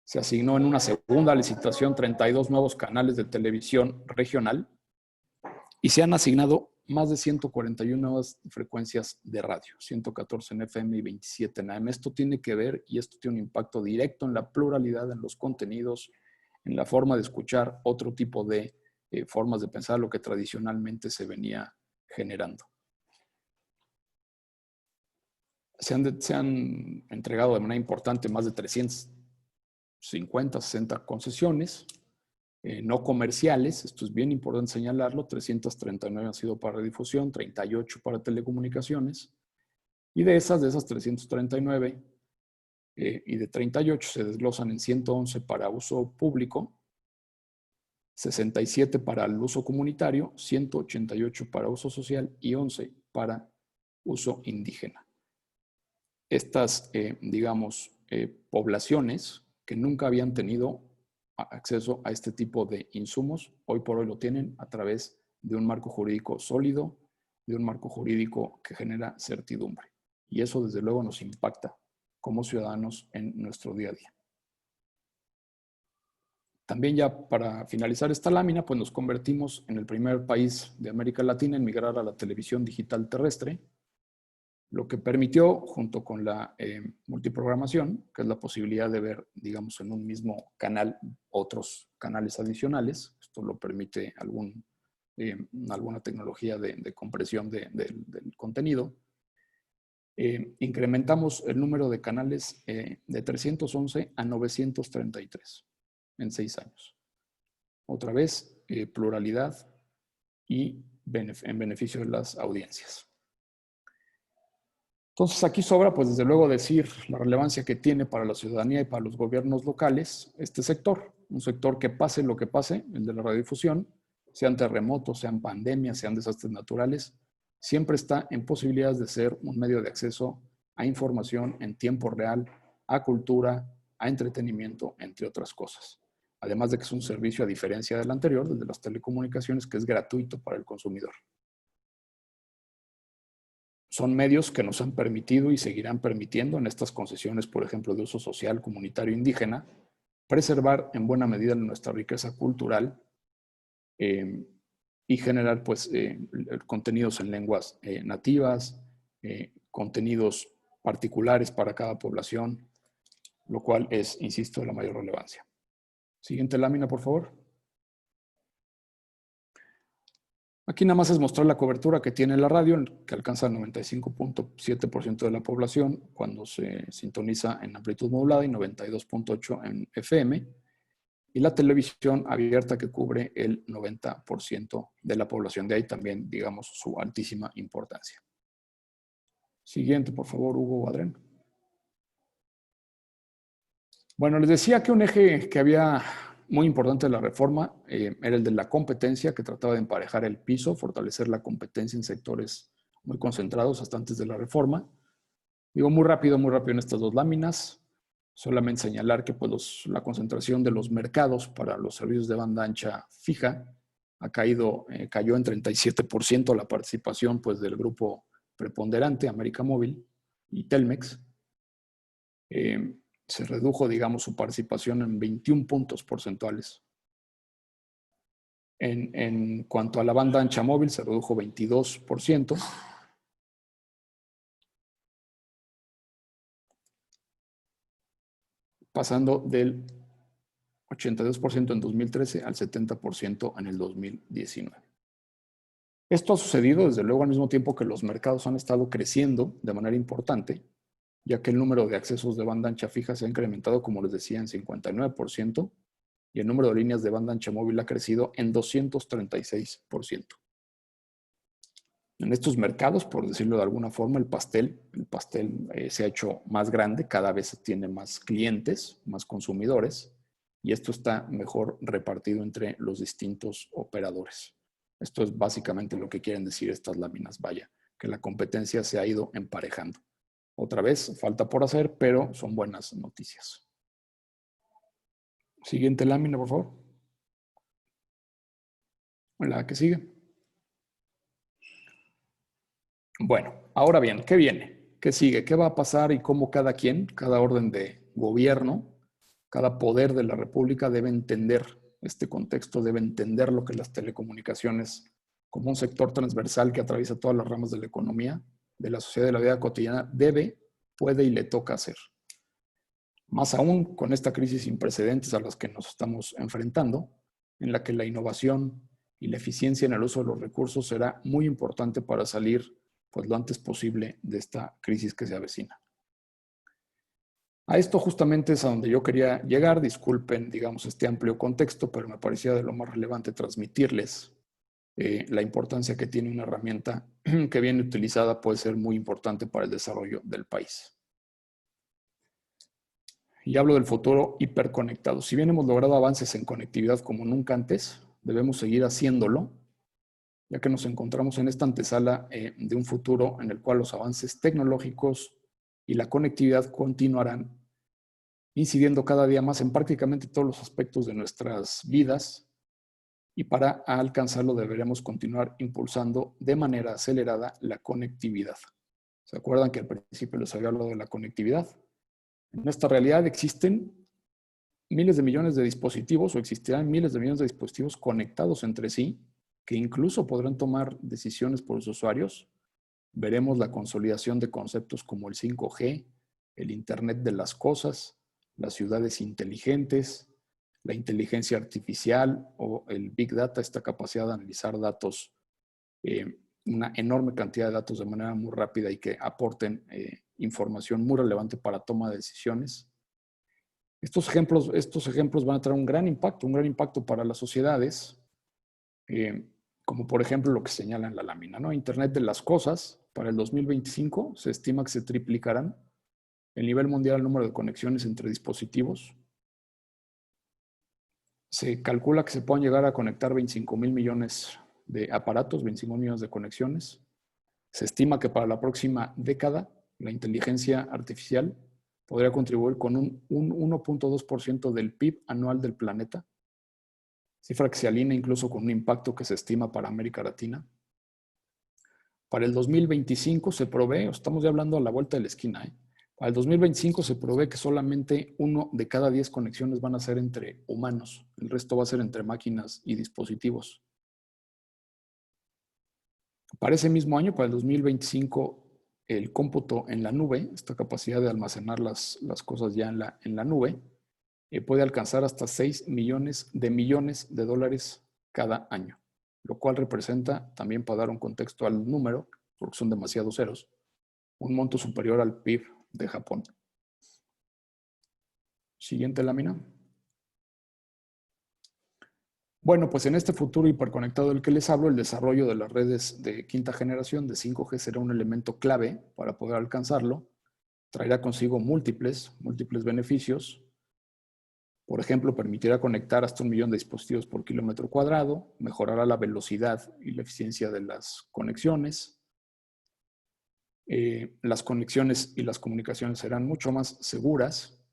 Se asignó en una segunda licitación 32 nuevos canales de televisión regional y se han asignado más de 141 nuevas frecuencias de radio, 114 en FM y 27 en AM. Esto tiene que ver y esto tiene un impacto directo en la pluralidad, en los contenidos, en la forma de escuchar otro tipo de formas de pensar, lo que tradicionalmente se venía generando. Se han entregado de manera importante más de 350, 60 concesiones no comerciales. Esto es bien importante señalarlo. 339 han sido para redifusión, 38 para telecomunicaciones. Y de esas 339 y de 38 se desglosan en 111 para uso público, 67 para el uso comunitario, 188 para uso social y 11 para uso indígena. Estas, poblaciones que nunca habían tenido acceso a este tipo de insumos, hoy por hoy lo tienen a través de un marco jurídico sólido, de un marco jurídico que genera certidumbre. Y eso desde luego nos impacta como ciudadanos en nuestro día a día. También ya para finalizar esta lámina, pues nos convertimos en el primer país de América Latina en migrar a la televisión digital terrestre, lo que permitió, junto con la multiprogramación, que es la posibilidad de ver, digamos, en un mismo canal otros canales adicionales. Esto lo permite alguna tecnología de compresión del contenido. Incrementamos el número de canales de 311 a 933 en 6 años. Otra vez, pluralidad y en beneficio de las audiencias. Entonces, aquí sobra, pues, desde luego decir la relevancia que tiene para la ciudadanía y para los gobiernos locales este sector. Un sector que pase lo que pase, el de la radiodifusión, sean terremotos, sean pandemias, sean desastres naturales, siempre está en posibilidades de ser un medio de acceso a información en tiempo real, a cultura, a entretenimiento, entre otras cosas. Además de que es un servicio, a diferencia del anterior, del de las telecomunicaciones, que es gratuito para el consumidor. Son medios que nos han permitido y seguirán permitiendo en estas concesiones, por ejemplo, de uso social, comunitario, indígena, preservar en buena medida nuestra riqueza cultural y generar, pues, contenidos en lenguas nativas, contenidos particulares para cada población, lo cual es, insisto, de la mayor relevancia. Siguiente lámina, por favor. Aquí nada más es mostrar la cobertura que tiene la radio, que alcanza el 95.7% de la población cuando se sintoniza en amplitud modulada y 92.8% en FM. Y la televisión abierta que cubre el 90% de la población. De ahí también, digamos, su altísima importancia. Siguiente, por favor, Hugo o Adrián. Bueno, les decía que un eje que había muy importante de la reforma era el de la competencia, que trataba de emparejar el piso, fortalecer la competencia en sectores muy concentrados hasta antes de la reforma. Digo muy rápido en estas dos láminas. Solamente señalar que pues, la concentración de los mercados para los servicios de banda ancha fija cayó en 37% la participación pues, del grupo preponderante, América Móvil y Telmex. Se redujo, digamos, su participación en 21 puntos porcentuales. En cuanto a la banda ancha móvil, se redujo 22%. Pasando del 82% en 2013 al 70% en el 2019. Esto ha sucedido desde luego al mismo tiempo que los mercados han estado creciendo de manera importante, ya que el número de accesos de banda ancha fija se ha incrementado, como les decía, en 59% y el número de líneas de banda ancha móvil ha crecido en 236%. En estos mercados, por decirlo de alguna forma, el pastel se ha hecho más grande, cada vez tiene más clientes, más consumidores, y esto está mejor repartido entre los distintos operadores. Esto es básicamente lo que quieren decir estas láminas, vaya, que la competencia se ha ido emparejando. Otra vez, falta por hacer, pero son buenas noticias. Siguiente lámina, por favor. La que sigue. Bueno, ahora bien, ¿qué viene? ¿Qué sigue? ¿Qué va a pasar y cómo cada quien, cada orden de gobierno, cada poder de la República debe entender este contexto, debe entender lo que las telecomunicaciones, como un sector transversal que atraviesa todas las ramas de la economía, de la sociedad y de la vida cotidiana, debe, puede y le toca hacer? Más aún con esta crisis sin precedentes a las que nos estamos enfrentando, en la que la innovación y la eficiencia en el uso de los recursos será muy importante para salir pues lo antes posible de esta crisis que se avecina. A esto justamente es a donde yo quería llegar. Disculpen, digamos, este amplio contexto, pero me parecía de lo más relevante transmitirles la importancia que tiene una herramienta que bien utilizada puede ser muy importante para el desarrollo del país. Y hablo del futuro hiperconectado. Si bien hemos logrado avances en conectividad como nunca antes, debemos seguir haciéndolo, ya que nos encontramos en esta antesala de un futuro en el cual los avances tecnológicos y la conectividad continuarán incidiendo cada día más en prácticamente todos los aspectos de nuestras vidas, y para alcanzarlo deberemos continuar impulsando de manera acelerada la conectividad. ¿Se acuerdan que al principio les había hablado de la conectividad? En esta realidad existen miles de millones de dispositivos o existirán miles de millones de dispositivos conectados entre sí que incluso podrán tomar decisiones por los usuarios. Veremos la consolidación de conceptos como el 5G, el Internet de las cosas, las ciudades inteligentes, la inteligencia artificial o el Big Data, esta capacidad de analizar datos, una enorme cantidad de datos de manera muy rápida y que aporten información muy relevante para toma de decisiones. Estos ejemplos van a traer un gran impacto para las sociedades, como por ejemplo lo que señala en la lámina, ¿no? Internet de las cosas, para el 2025 se estima que se triplicarán el nivel mundial el número de conexiones entre dispositivos. Se calcula que se puedan llegar a conectar 25,000 millones de aparatos, 25 millones de conexiones. Se estima que para la próxima década la inteligencia artificial podría contribuir con un 1.2% del PIB anual del planeta, cifra que se alinea incluso con un impacto que se estima para América Latina. Para el 2025 se prevé, estamos ya hablando a la vuelta de la esquina, para el 2025 se prevé que solamente 1 de cada 10 conexiones van a ser entre humanos, el resto va a ser entre máquinas y dispositivos. Para ese mismo año, para el 2025, el cómputo en la nube, esta capacidad de almacenar las cosas ya en la nube, puede alcanzar hasta 6 millones de dólares cada año, lo cual representa, también para dar un contexto al número, porque son demasiados ceros, un monto superior al PIB de Japón. Siguiente lámina. Bueno, pues en este futuro hiperconectado del que les hablo, el desarrollo de las redes de quinta generación de 5G será un elemento clave para poder alcanzarlo. Traerá consigo múltiples beneficios. Por ejemplo, permitirá conectar hasta 1 millón de dispositivos por kilómetro cuadrado, mejorará la velocidad y la eficiencia de las conexiones. Las conexiones y las comunicaciones serán mucho más seguras.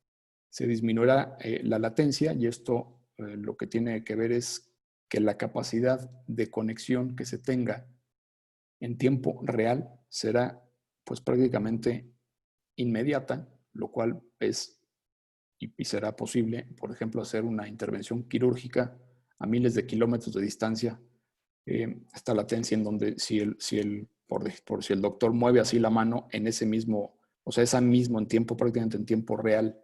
Se disminuirá la latencia y esto lo que tiene que ver es que la capacidad de conexión que se tenga en tiempo real será pues prácticamente inmediata, lo cual es y será posible, por ejemplo, hacer una intervención quirúrgica a miles de kilómetros de distancia. Esta latencia en donde si el doctor mueve así la mano en ese mismo, o sea, esa mismo en tiempo, prácticamente en tiempo real,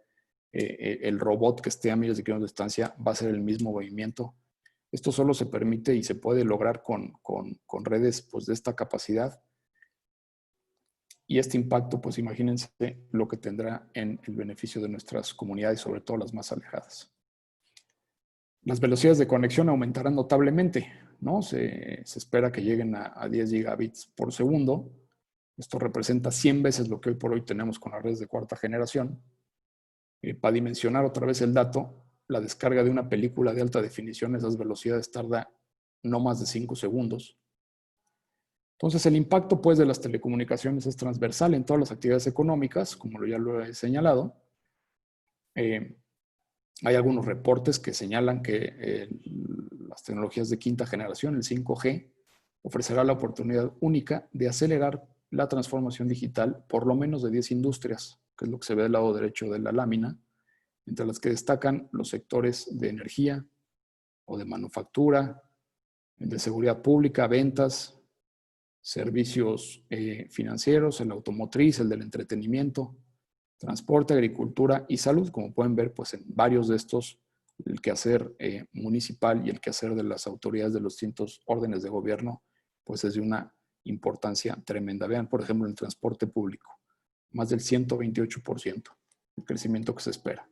el robot que esté a miles de kilómetros de distancia va a hacer el mismo movimiento. Esto solo se permite y se puede lograr con redes pues, de esta capacidad. Y este impacto, pues imagínense lo que tendrá en el beneficio de nuestras comunidades, sobre todo las más alejadas. Las velocidades de conexión aumentarán notablemente, ¿no? Se espera que lleguen a 10 gigabits por segundo. Esto representa 100 veces lo que hoy por hoy tenemos con las redes de cuarta generación. Para dimensionar otra vez el dato, la descarga de una película de alta definición a esas velocidades tarda no más de 5 segundos. Entonces, el impacto pues, de las telecomunicaciones es transversal en todas las actividades económicas, como ya lo he señalado. Hay algunos reportes que señalan que las tecnologías de quinta generación, el 5G, ofrecerá la oportunidad única de acelerar la transformación digital por lo menos de 10 industrias, que es lo que se ve del lado derecho de la lámina, entre las que destacan los sectores de energía o de manufactura, de seguridad pública, ventas, servicios financieros, el automotriz, el del entretenimiento, transporte, agricultura y salud. Como pueden ver, pues en varios de estos, el quehacer municipal y el quehacer de las autoridades de los distintos órdenes de gobierno, pues es de una importancia tremenda. Vean, por ejemplo, el transporte público, más del 128%, el crecimiento que se espera.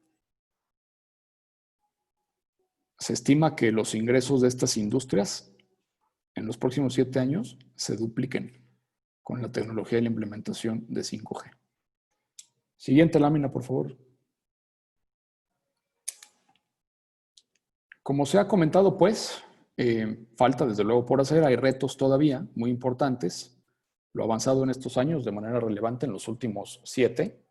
Se estima que los ingresos de estas industrias en los próximos 7 años se dupliquen con la tecnología y la implementación de 5G. Siguiente lámina, por favor. Como se ha comentado, pues, falta desde luego por hacer, hay retos todavía muy importantes. Lo avanzado en estos años de manera relevante en los últimos 7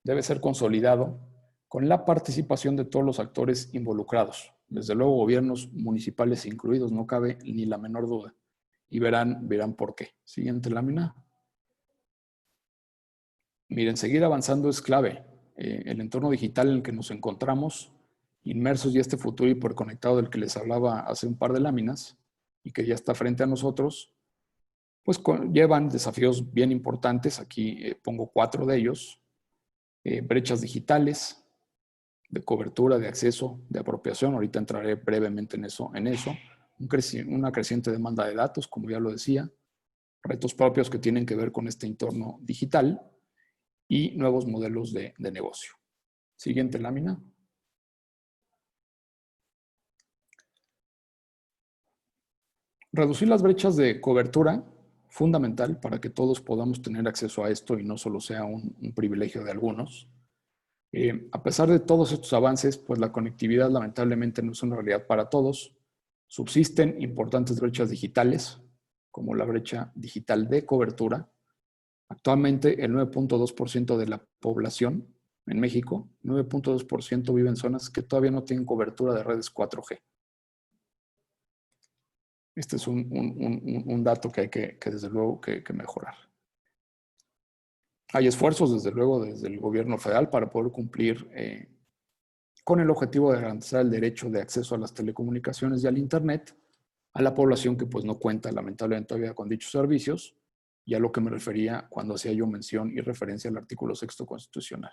debe ser consolidado con la participación de todos los actores involucrados. Desde luego gobiernos municipales incluidos, no cabe ni la menor duda. Y verán por qué. Siguiente lámina. Miren, seguir avanzando es clave. El entorno digital en el que nos encontramos, inmersos y este futuro hiperconectado del que les hablaba hace un par de láminas y que ya está frente a nosotros, pues llevan desafíos bien importantes. Aquí pongo 4 de ellos. Brechas digitales, de cobertura, de acceso, de apropiación. Ahorita entraré brevemente en eso. Una creciente demanda de datos, como ya lo decía. Retos propios que tienen que ver con este entorno digital y nuevos modelos de negocio. Siguiente lámina. Reducir las brechas de cobertura, fundamental para que todos podamos tener acceso a esto y no solo sea un privilegio de algunos. A pesar de todos estos avances, pues la conectividad lamentablemente no es una realidad para todos. Subsisten importantes brechas digitales, como la brecha digital de cobertura. Actualmente el 9.2% de la población en México, 9.2% vive en zonas que todavía no tienen cobertura de redes 4G. Este es un dato que hay que desde luego que mejorar. Hay esfuerzos, desde luego, desde el gobierno federal para poder cumplir con el objetivo de garantizar el derecho de acceso a las telecomunicaciones y al Internet a la población que pues no cuenta lamentablemente todavía con dichos servicios, y a lo que me refería cuando hacía yo mención y referencia al artículo 6º constitucional.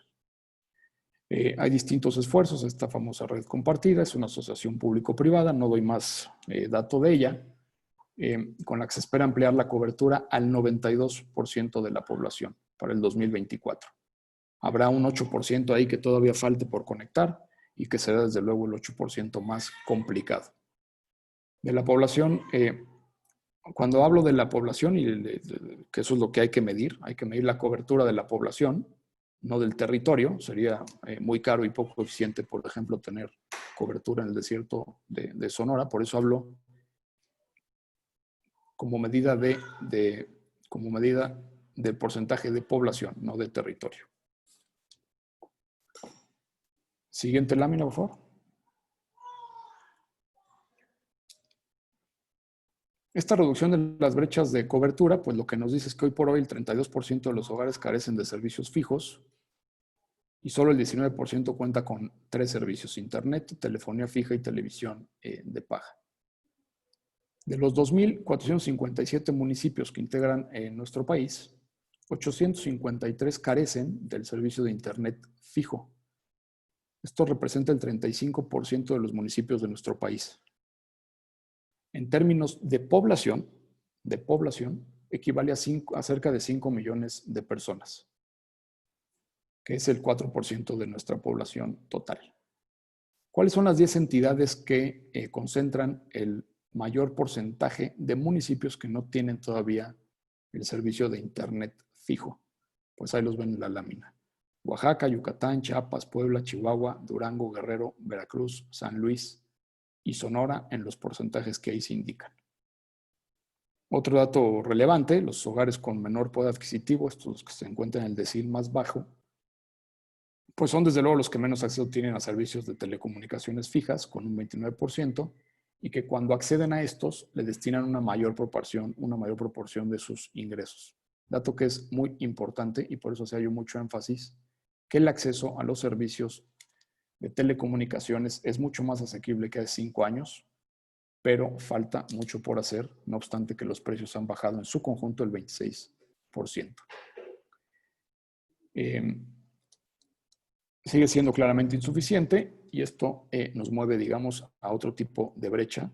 Hay distintos esfuerzos. Esta famosa red compartida es una asociación público-privada, no doy más dato de ella, con la que se espera ampliar la cobertura al 92% de la población para el 2024. Habrá un 8% ahí que todavía falte por conectar y que será desde luego el 8% más complicado. De la población, cuando hablo de la población, y que eso es lo que hay que medir la cobertura de la población, no del territorio. Sería muy caro y poco eficiente, por ejemplo, tener cobertura en el desierto de Sonora. Por eso hablo como medida de porcentaje de población, no de territorio. Siguiente lámina, por favor. Esta reducción de las brechas de cobertura, pues lo que nos dice es que hoy por hoy el 32% de los hogares carecen de servicios fijos y solo el 19% cuenta con 3 servicios: internet, telefonía fija y televisión de paga. De los 2.457 municipios que integran nuestro país, 853 carecen del servicio de internet fijo. Esto representa el 35% de los municipios de nuestro país. En términos de población, equivale a cerca de 5 millones de personas, que es el 4% de nuestra población total. ¿Cuáles son las 10 entidades que concentran el mayor porcentaje de municipios que no tienen todavía el servicio de Internet fijo? Pues ahí los ven en la lámina. Oaxaca, Yucatán, Chiapas, Puebla, Chihuahua, Durango, Guerrero, Veracruz, San Luis y Sonora en los porcentajes que ahí se indican. Otro dato relevante, los hogares con menor poder adquisitivo, estos que se encuentran en el decil más bajo, pues son desde luego los que menos acceso tienen a servicios de telecomunicaciones fijas, con un 29%, y que cuando acceden a estos le destinan una mayor proporción de sus ingresos. Dato que es muy importante y por eso se halló mucho énfasis que el acceso a los servicios de telecomunicaciones es mucho más asequible que hace 5 años, pero falta mucho por hacer, no obstante que los precios han bajado en su conjunto el 26%. Sigue siendo claramente insuficiente y esto nos mueve, digamos, a otro tipo de brecha.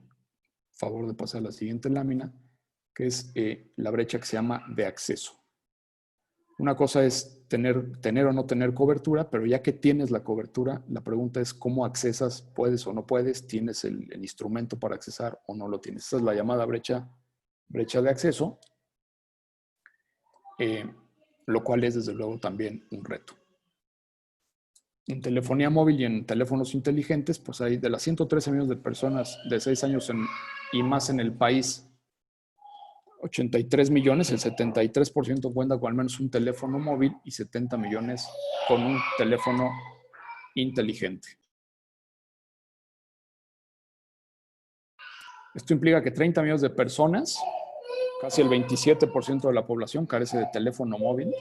Favor de pasar a la siguiente lámina, que es la brecha que se llama de acceso. Una cosa es tener o no tener cobertura, pero ya que tienes la cobertura, la pregunta es cómo accesas, puedes o no puedes, tienes el instrumento para accesar o no lo tienes. Esa es la llamada brecha de acceso, lo cual es desde luego también un reto. En telefonía móvil y en teléfonos inteligentes, pues hay de las 113 millones de personas de 6 años y más en el país, 83 millones, el 73% cuenta con al menos un teléfono móvil y 70 millones con un teléfono inteligente. Esto implica que 30 millones de personas, casi el 27% de la población, carece de teléfono móvil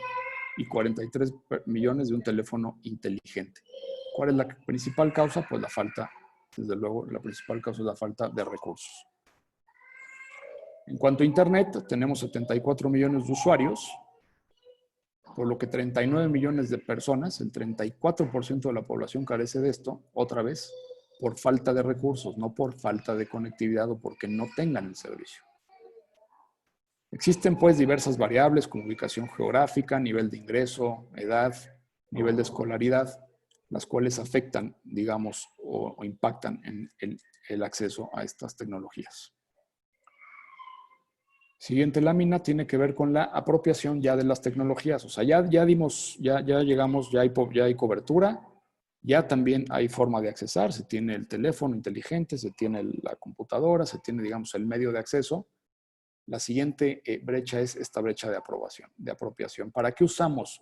y 43 millones de un teléfono inteligente. ¿Cuál es la principal causa? Pues la falta, desde luego, la principal causa es la falta de recursos. En cuanto a Internet, tenemos 74 millones de usuarios, por lo que 39 millones de personas, el 34% de la población carece de esto, otra vez, por falta de recursos, no por falta de conectividad o porque no tengan el servicio. Existen pues diversas variables como ubicación geográfica, nivel de ingreso, edad, nivel de escolaridad, las cuales afectan, digamos, o impactan en el acceso a estas tecnologías. Siguiente lámina tiene que ver con la apropiación ya de las tecnologías. O sea, ya llegamos, ya hay cobertura, ya también hay forma de accesar, se tiene el teléfono inteligente, se tiene la computadora, se tiene, digamos, el medio de acceso. La siguiente brecha es esta brecha de apropiación. ¿Para qué usamos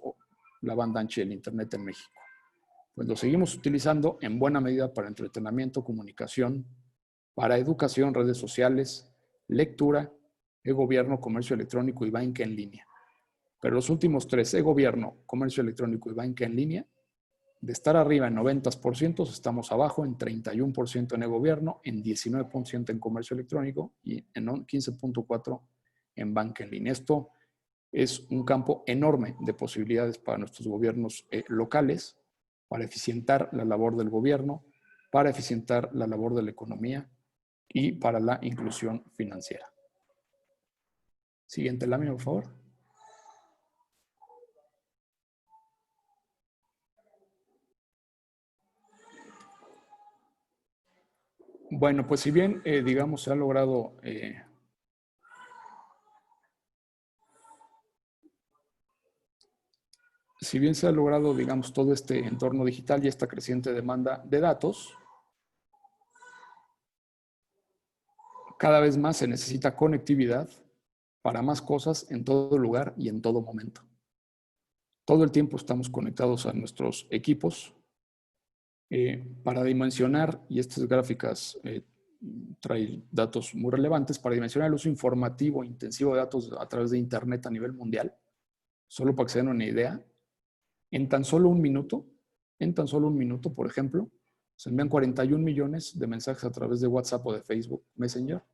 la banda ancha del Internet en México? Pues lo seguimos utilizando en buena medida para entretenimiento, comunicación, para educación, redes sociales, lectura, e-gobierno, comercio electrónico y banca en línea. Pero los últimos tres, e-gobierno, comercio electrónico y banca en línea, de estar arriba en 90%, estamos abajo en 31% en e-gobierno, en 19% en comercio electrónico y en 15.4% en banca en línea. Esto es un campo enorme de posibilidades para nuestros gobiernos locales, para eficientar la labor del gobierno, para eficientar la labor de la economía y para la inclusión financiera. Siguiente lámina, por favor. Bueno, pues si bien, digamos, se ha logrado digamos, todo este entorno digital y esta creciente demanda de datos, cada vez más se necesita conectividad para más cosas en todo lugar y en todo momento. Todo el tiempo estamos conectados a nuestros equipos. Para dimensionar, y estas gráficas traen datos muy relevantes, para dimensionar el uso informativo intensivo de datos a través de Internet a nivel mundial, solo para que se den una idea, en tan solo un minuto, por ejemplo, se envían 41 millones de mensajes a través de WhatsApp o de Facebook Messenger.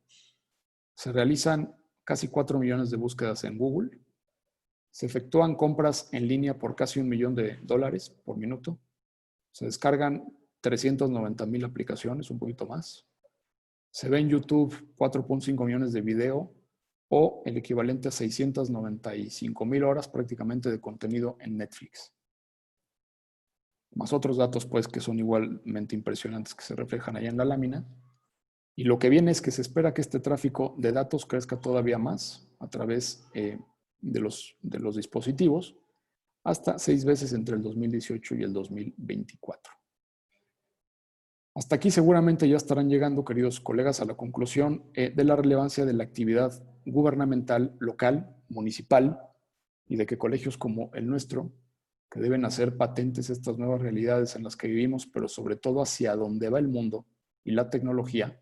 Se realizan casi 4 millones de búsquedas en Google. Se efectúan compras en línea por casi $1 millón por minuto. Se descargan 390,000 aplicaciones, un poquito más. Se ve en YouTube 4.5 millones de video o el equivalente a 695,000 horas prácticamente de contenido en Netflix. Más otros datos pues que son igualmente impresionantes que se reflejan allá en la lámina. Y lo que viene es que se espera que este tráfico de datos crezca todavía más a través de los dispositivos, hasta 6 veces entre el 2018 y el 2024. Hasta aquí seguramente ya estarán llegando, queridos colegas, a la conclusión de la relevancia de la actividad gubernamental local, municipal, y de que colegios como el nuestro, que deben hacer patentes estas nuevas realidades en las que vivimos, pero sobre todo hacia dónde va el mundo y la tecnología,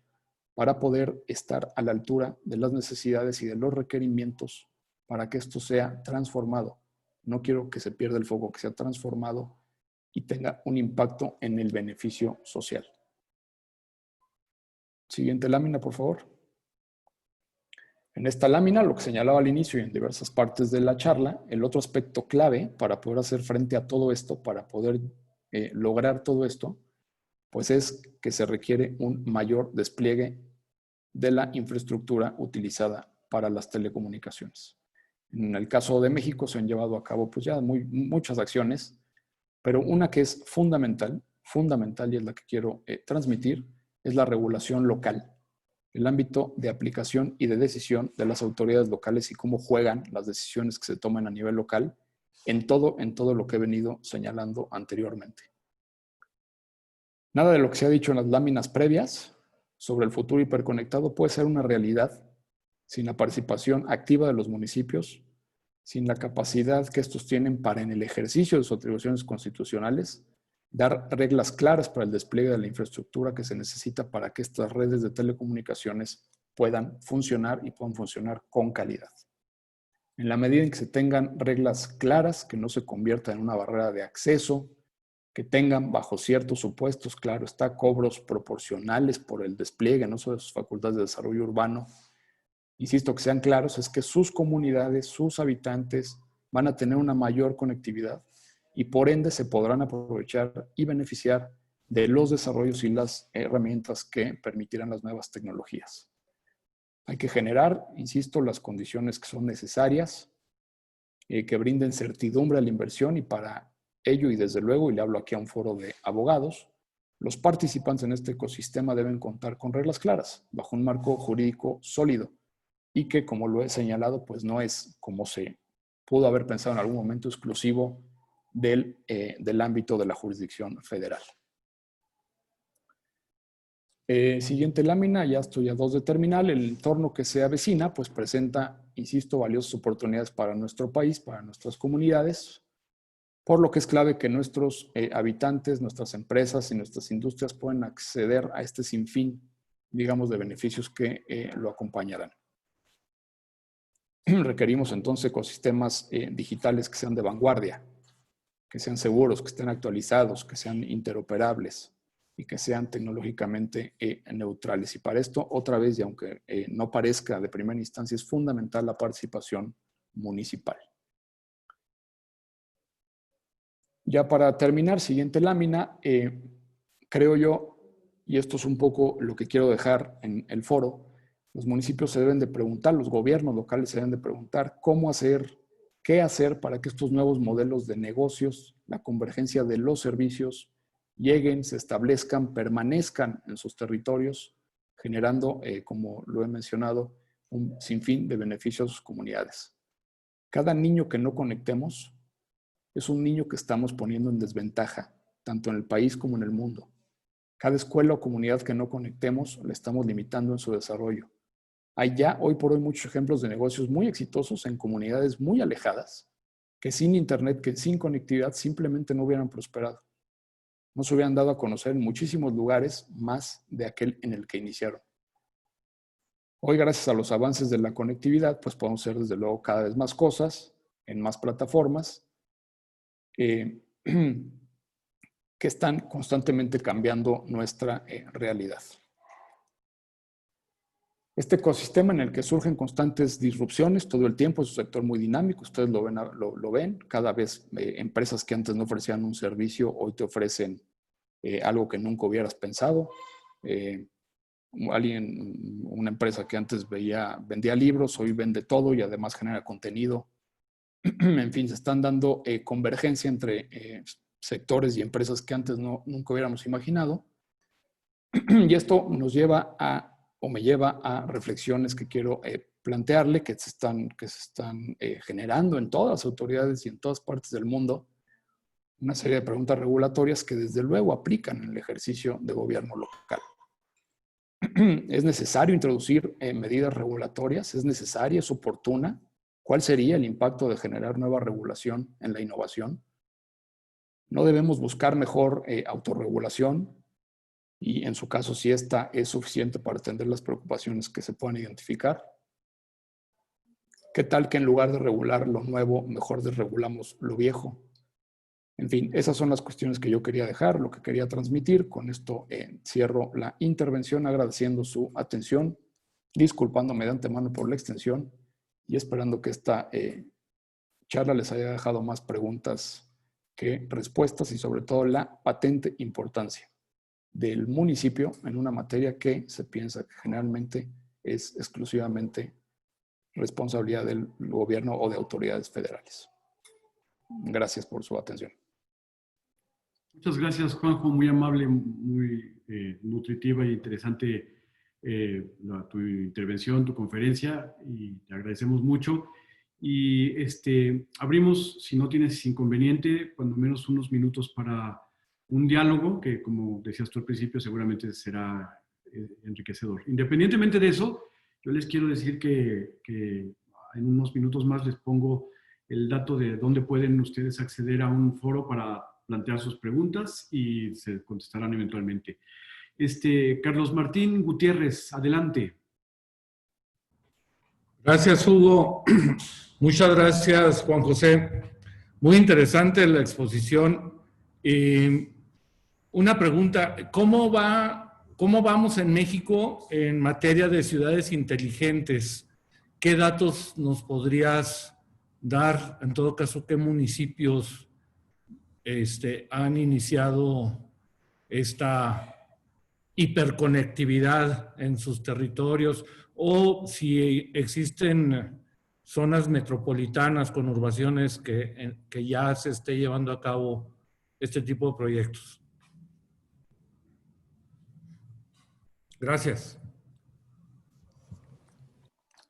para poder estar a la altura de las necesidades y de los requerimientos para que esto sea transformado. No quiero que se pierda el foco, que sea transformado y tenga un impacto en el beneficio social. Siguiente lámina, por favor. En esta lámina, lo que señalaba al inicio y en diversas partes de la charla, el otro aspecto clave para poder hacer frente a todo esto, para poder lograr todo esto, pues es que se requiere un mayor despliegue de la infraestructura utilizada para las telecomunicaciones. En el caso de México se han llevado a cabo pues ya muchas acciones, pero una que es fundamental y es la que quiero transmitir, es la regulación local, el ámbito de aplicación y de decisión de las autoridades locales y cómo juegan las decisiones que se toman a nivel local en todo lo que he venido señalando anteriormente. Nada de lo que se ha dicho en las láminas previas sobre el futuro hiperconectado puede ser una realidad sin la participación activa de los municipios, sin la capacidad que estos tienen para, en el ejercicio de sus atribuciones constitucionales, dar reglas claras para el despliegue de la infraestructura que se necesita para que estas redes de telecomunicaciones puedan funcionar y puedan funcionar con calidad. En la medida en que se tengan reglas claras, que no se convierta en una barrera de acceso, que tengan bajo ciertos supuestos, claro está, cobros proporcionales por el despliegue, no solo de sus facultades de desarrollo urbano. Insisto, que sean claros, es que sus comunidades, sus habitantes van a tener una mayor conectividad y por ende se podrán aprovechar y beneficiar de los desarrollos y las herramientas que permitirán las nuevas tecnologías. Hay que generar, insisto, las condiciones que son necesarias, que brinden certidumbre a la inversión y para ello, y desde luego, y le hablo aquí a un foro de abogados, los participantes en este ecosistema deben contar con reglas claras, bajo un marco jurídico sólido y que, como lo he señalado, pues no es como se pudo haber pensado en algún momento exclusivo del ámbito de la jurisdicción federal. Siguiente lámina, ya estoy a 2 de terminal. El entorno que se avecina pues presenta, insisto, valiosas oportunidades para nuestro país, para nuestras comunidades, por lo que es clave que nuestros habitantes, nuestras empresas y nuestras industrias puedan acceder a este sinfín, digamos, de beneficios que lo acompañarán. Requerimos entonces ecosistemas digitales que sean de vanguardia, que sean seguros, que estén actualizados, que sean interoperables y que sean tecnológicamente neutrales. Y para esto, otra vez, y aunque no parezca de primera instancia, es fundamental la participación municipal. Ya para terminar, siguiente lámina, creo yo, y esto es un poco lo que quiero dejar en el foro, los municipios se deben de preguntar, los gobiernos locales se deben de preguntar cómo hacer, qué hacer para que estos nuevos modelos de negocios, la convergencia de los servicios, lleguen, se establezcan, permanezcan en sus territorios, generando, como lo he mencionado, un sinfín de beneficios a sus comunidades. Cada niño que no conectemos es un niño que estamos poniendo en desventaja, tanto en el país como en el mundo. Cada escuela o comunidad que no conectemos la estamos limitando en su desarrollo. Hay ya hoy por hoy muchos ejemplos de negocios muy exitosos en comunidades muy alejadas, que sin internet, que sin conectividad simplemente no hubieran prosperado. No se hubieran dado a conocer en muchísimos lugares más de aquel en el que iniciaron. Hoy, gracias a los avances de la conectividad, pues podemos hacer desde luego cada vez más cosas en más plataformas que están constantemente cambiando nuestra realidad. Este ecosistema en el que surgen constantes disrupciones todo el tiempo, es un sector muy dinámico, ustedes lo ven, cada vez empresas que antes no ofrecían un servicio, hoy te ofrecen algo que nunca hubieras pensado. Una empresa que antes vendía libros, hoy vende todo y además genera contenido. En fin, se están dando convergencia entre sectores y empresas que antes nunca hubiéramos imaginado. Y esto nos lleva me lleva a reflexiones que quiero plantearle, que se están generando en todas las autoridades y en todas partes del mundo. Una serie de preguntas regulatorias que desde luego aplican en el ejercicio de gobierno local. ¿Es necesario introducir medidas regulatorias? ¿Es necesaria? ¿Es oportuna? ¿Cuál sería el impacto de generar nueva regulación en la innovación? ¿No debemos buscar mejor autorregulación? Y en su caso, si esta es suficiente para atender las preocupaciones que se puedan identificar. ¿Qué tal que en lugar de regular lo nuevo, mejor desregulamos lo viejo? En fin, esas son las cuestiones que yo quería dejar, lo que quería transmitir. Con esto cierro la intervención agradeciendo su atención, disculpándome de antemano por la extensión y esperando que esta charla les haya dejado más preguntas que respuestas y sobre todo la patente importancia del municipio en una materia que se piensa que generalmente es exclusivamente responsabilidad del gobierno o de autoridades federales. Gracias por su atención. Muchas gracias, Juanjo. Muy amable, muy nutritiva e interesante tu intervención, tu conferencia, y te agradecemos mucho. Y abrimos, si no tienes inconveniente, cuando menos unos minutos para un diálogo que, como decías tú al principio, seguramente será enriquecedor. Independientemente de eso, yo les quiero decir que en unos minutos más les pongo el dato de dónde pueden ustedes acceder a un foro para plantear sus preguntas y se contestarán eventualmente. Carlos Martín Gutiérrez, adelante. Gracias, Hugo. Muchas gracias, Juan José. Muy interesante la exposición. Una pregunta, ¿cómo vamos en México en materia de ciudades inteligentes? ¿Qué datos nos podrías dar? En todo caso, ¿qué municipios han iniciado esta hiperconectividad en sus territorios? O si existen zonas metropolitanas, conurbaciones que ya se esté llevando a cabo este tipo de proyectos. Gracias.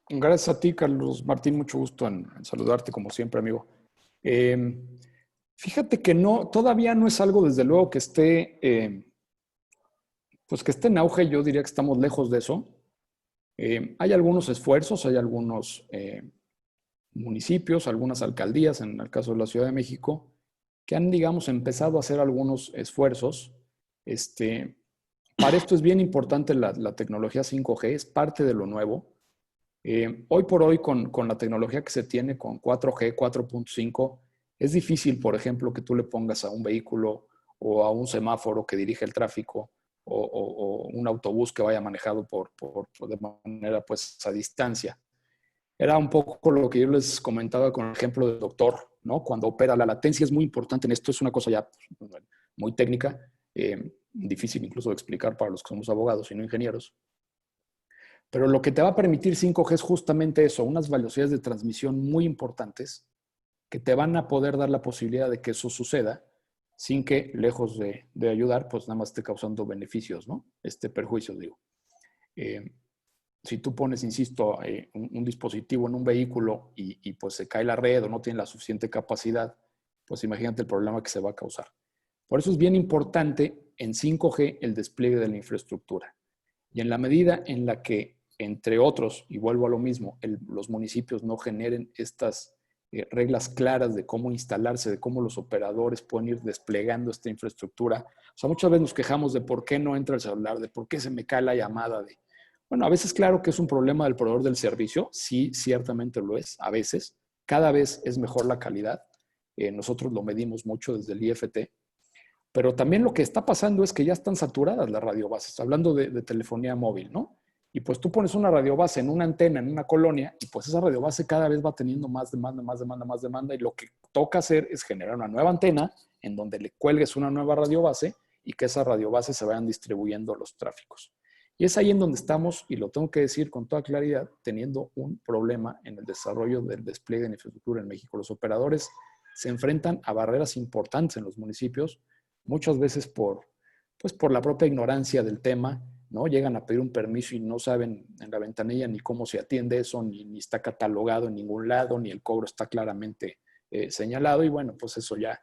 Gracias a ti, Carlos Martín. Mucho gusto en saludarte, como siempre, amigo. Fíjate que todavía no es algo, desde luego, que esté en auge. Yo diría que estamos lejos de eso. Hay algunos esfuerzos, hay algunos municipios, algunas alcaldías, en el caso de la Ciudad de México, que han, digamos, empezado a hacer algunos esfuerzos. Para esto es bien importante la tecnología 5G, es parte de lo nuevo. Hoy por hoy, con la tecnología que se tiene con 4G, 4.5, es difícil, por ejemplo, que tú le pongas a un vehículo o a un semáforo que dirige el tráfico o un autobús que vaya manejado de manera pues a distancia. Era un poco lo que yo les comentaba con el ejemplo del doctor, ¿no? Cuando opera, la latencia es muy importante en esto, es una cosa ya muy técnica, difícil incluso de explicar para los que somos abogados y no ingenieros. Pero lo que te va a permitir 5G es justamente eso, unas velocidades de transmisión muy importantes que te van a poder dar la posibilidad de que eso suceda sin que, lejos de ayudar, pues nada más esté causando beneficios, ¿no? Perjuicios, digo. Si tú pones, insisto, un dispositivo en un vehículo y pues se cae la red o no tiene la suficiente capacidad, pues imagínate el problema que se va a causar. Por eso es bien importante en 5G el despliegue de la infraestructura. Y en la medida en la que, entre otros, y vuelvo a lo mismo, los municipios no generen estas reglas claras de cómo instalarse, de cómo los operadores pueden ir desplegando esta infraestructura. O sea, muchas veces nos quejamos de por qué no entra el celular, de por qué se me cae la llamada. Bueno, a veces claro que es un problema del proveedor del servicio, sí, ciertamente lo es, a veces. Cada vez es mejor la calidad. Nosotros lo medimos mucho desde el IFT. Pero también lo que está pasando es que ya están saturadas las radiobases, hablando de telefonía móvil, ¿no? Y pues tú pones una radiobase en una antena, en una colonia, y pues esa radiobase cada vez va teniendo más demanda, y lo que toca hacer es generar una nueva antena en donde le cuelgues una nueva radiobase y que esas radiobases se vayan distribuyendo los tráficos. Y es ahí en donde estamos, y lo tengo que decir con toda claridad, teniendo un problema en el desarrollo del despliegue de infraestructura en México. Los operadores se enfrentan a barreras importantes en los municipios, muchas veces por la propia ignorancia del tema, ¿no? Llegan a pedir un permiso y no saben en la ventanilla ni cómo se atiende eso, ni está catalogado en ningún lado, ni el cobro está claramente señalado, y bueno, pues eso ya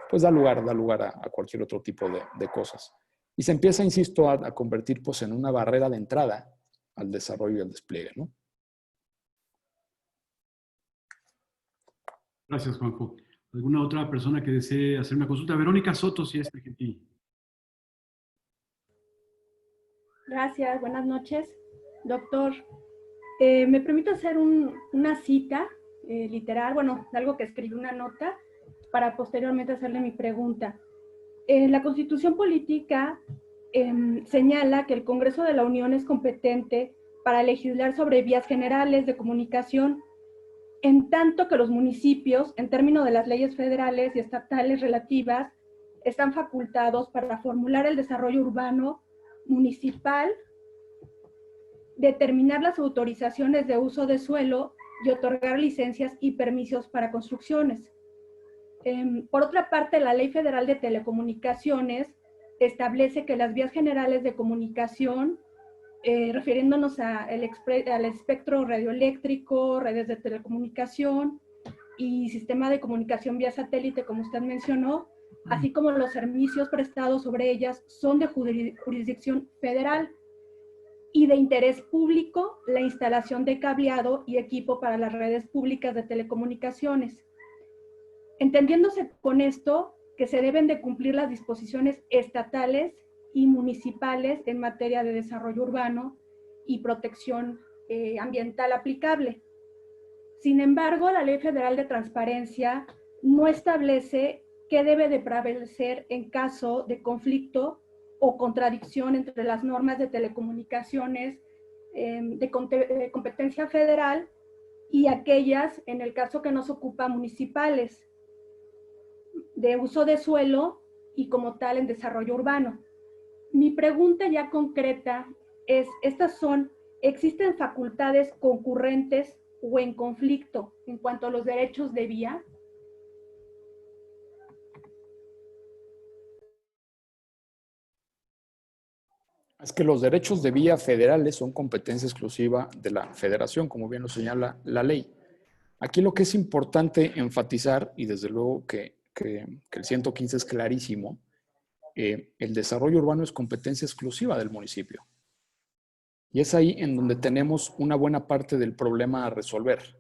pues da lugar a cualquier otro tipo de cosas. Y se empieza, insisto, a convertir pues en una barrera de entrada al desarrollo y al despliegue, ¿no? Gracias, Juanjo. ¿Alguna otra persona que desee hacer una consulta? Verónica Soto, si es argentina. Gracias, buenas noches. Doctor, me permito hacer una cita literal, bueno, algo que escribí una nota para posteriormente hacerle mi pregunta. La Constitución Política señala que el Congreso de la Unión es competente para legislar sobre vías generales de comunicación, en tanto que los municipios, en términos de las leyes federales y estatales relativas, están facultados para formular el desarrollo urbano municipal, determinar las autorizaciones de uso de suelo y otorgar licencias y permisos para construcciones. Por otra parte, la Ley Federal de Telecomunicaciones establece que las vías generales de comunicación, refiriéndonos al espectro radioeléctrico, redes de telecomunicación y sistema de comunicación vía satélite, como usted mencionó, así como los servicios prestados sobre ellas, son de jurisdicción federal, y de interés público la instalación de cableado y equipo para las redes públicas de telecomunicaciones. Entendiéndose con esto que se deben de cumplir las disposiciones estatales y municipales en materia de desarrollo urbano y protección ambiental aplicable. Sin embargo, la Ley Federal de Transparencia no establece qué debe de prevalecer en caso de conflicto o contradicción entre las normas de telecomunicaciones de competencia federal y aquellas, en el caso que nos ocupa, municipales, de uso de suelo y como tal en desarrollo urbano. Mi pregunta ya concreta es, ¿existen facultades concurrentes o en conflicto en cuanto a los derechos de vía? Es que los derechos de vía federales son competencia exclusiva de la federación, como bien lo señala la ley. Aquí lo que es importante enfatizar, y desde luego que el 115 es clarísimo, el desarrollo urbano es competencia exclusiva del municipio. Y es ahí en donde tenemos una buena parte del problema a resolver.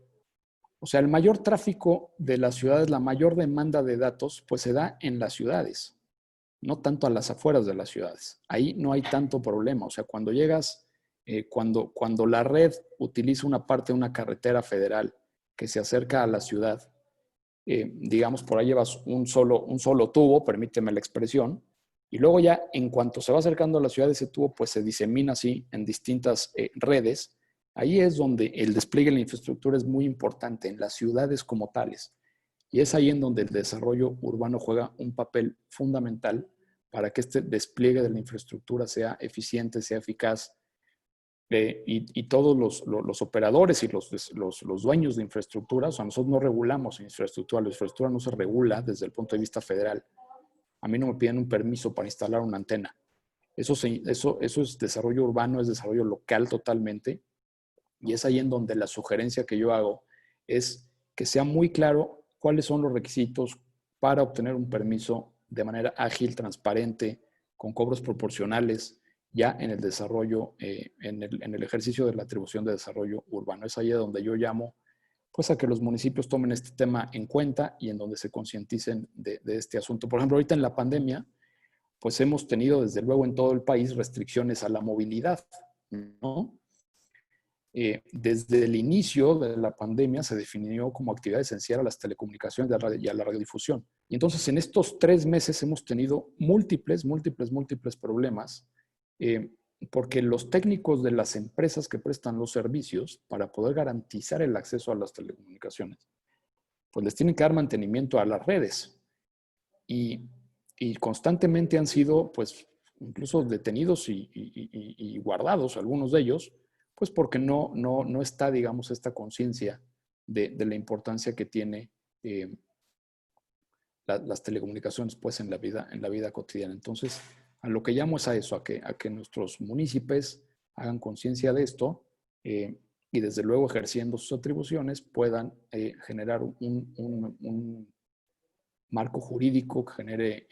O sea, el mayor tráfico de las ciudades, la mayor demanda de datos, pues se da en las ciudades, no tanto a las afueras de las ciudades. Ahí no hay tanto problema. O sea, cuando llegas, cuando la red utiliza una parte de una carretera federal que se acerca a la ciudad, digamos, por ahí llevas un solo tubo, permíteme la expresión, y luego ya en cuanto se va acercando a la ciudad, ese tubo pues se disemina así en distintas redes. Ahí es donde el despliegue de la infraestructura es muy importante, en las ciudades como tales. Y es ahí en donde el desarrollo urbano juega un papel fundamental para que este despliegue de la infraestructura sea eficiente, sea eficaz, y todos los operadores y los dueños de infraestructura. O sea, nosotros no regulamos infraestructura, la infraestructura no se regula desde el punto de vista federal. A mí no me piden un permiso para instalar una antena. Eso es desarrollo urbano, es desarrollo local totalmente, y es ahí en donde la sugerencia que yo hago es que sea muy claro cuáles son los requisitos para obtener un permiso de manera ágil, transparente, con cobros proporcionales, ya en el desarrollo, en el ejercicio de la atribución de desarrollo urbano. Es ahí donde yo llamo pues a que los municipios tomen este tema en cuenta y en donde se concienticen de este asunto. Por ejemplo, ahorita en la pandemia, pues hemos tenido desde luego en todo el país restricciones a la movilidad, ¿no? Desde el inicio de la pandemia se definió como actividad esencial a las telecomunicaciones y a la radiodifusión. Y entonces en estos 3 meses hemos tenido múltiples problemas, porque los técnicos de las empresas que prestan los servicios para poder garantizar el acceso a las telecomunicaciones, pues les tienen que dar mantenimiento a las redes. Y y constantemente han sido, pues, incluso detenidos y guardados, algunos de ellos, pues porque no está, digamos, esta conciencia de la importancia que tiene las telecomunicaciones, pues, en la vida cotidiana. Entonces, a lo que llamo es a eso, a que nuestros municipios hagan conciencia de esto y desde luego ejerciendo sus atribuciones puedan generar un marco jurídico que genere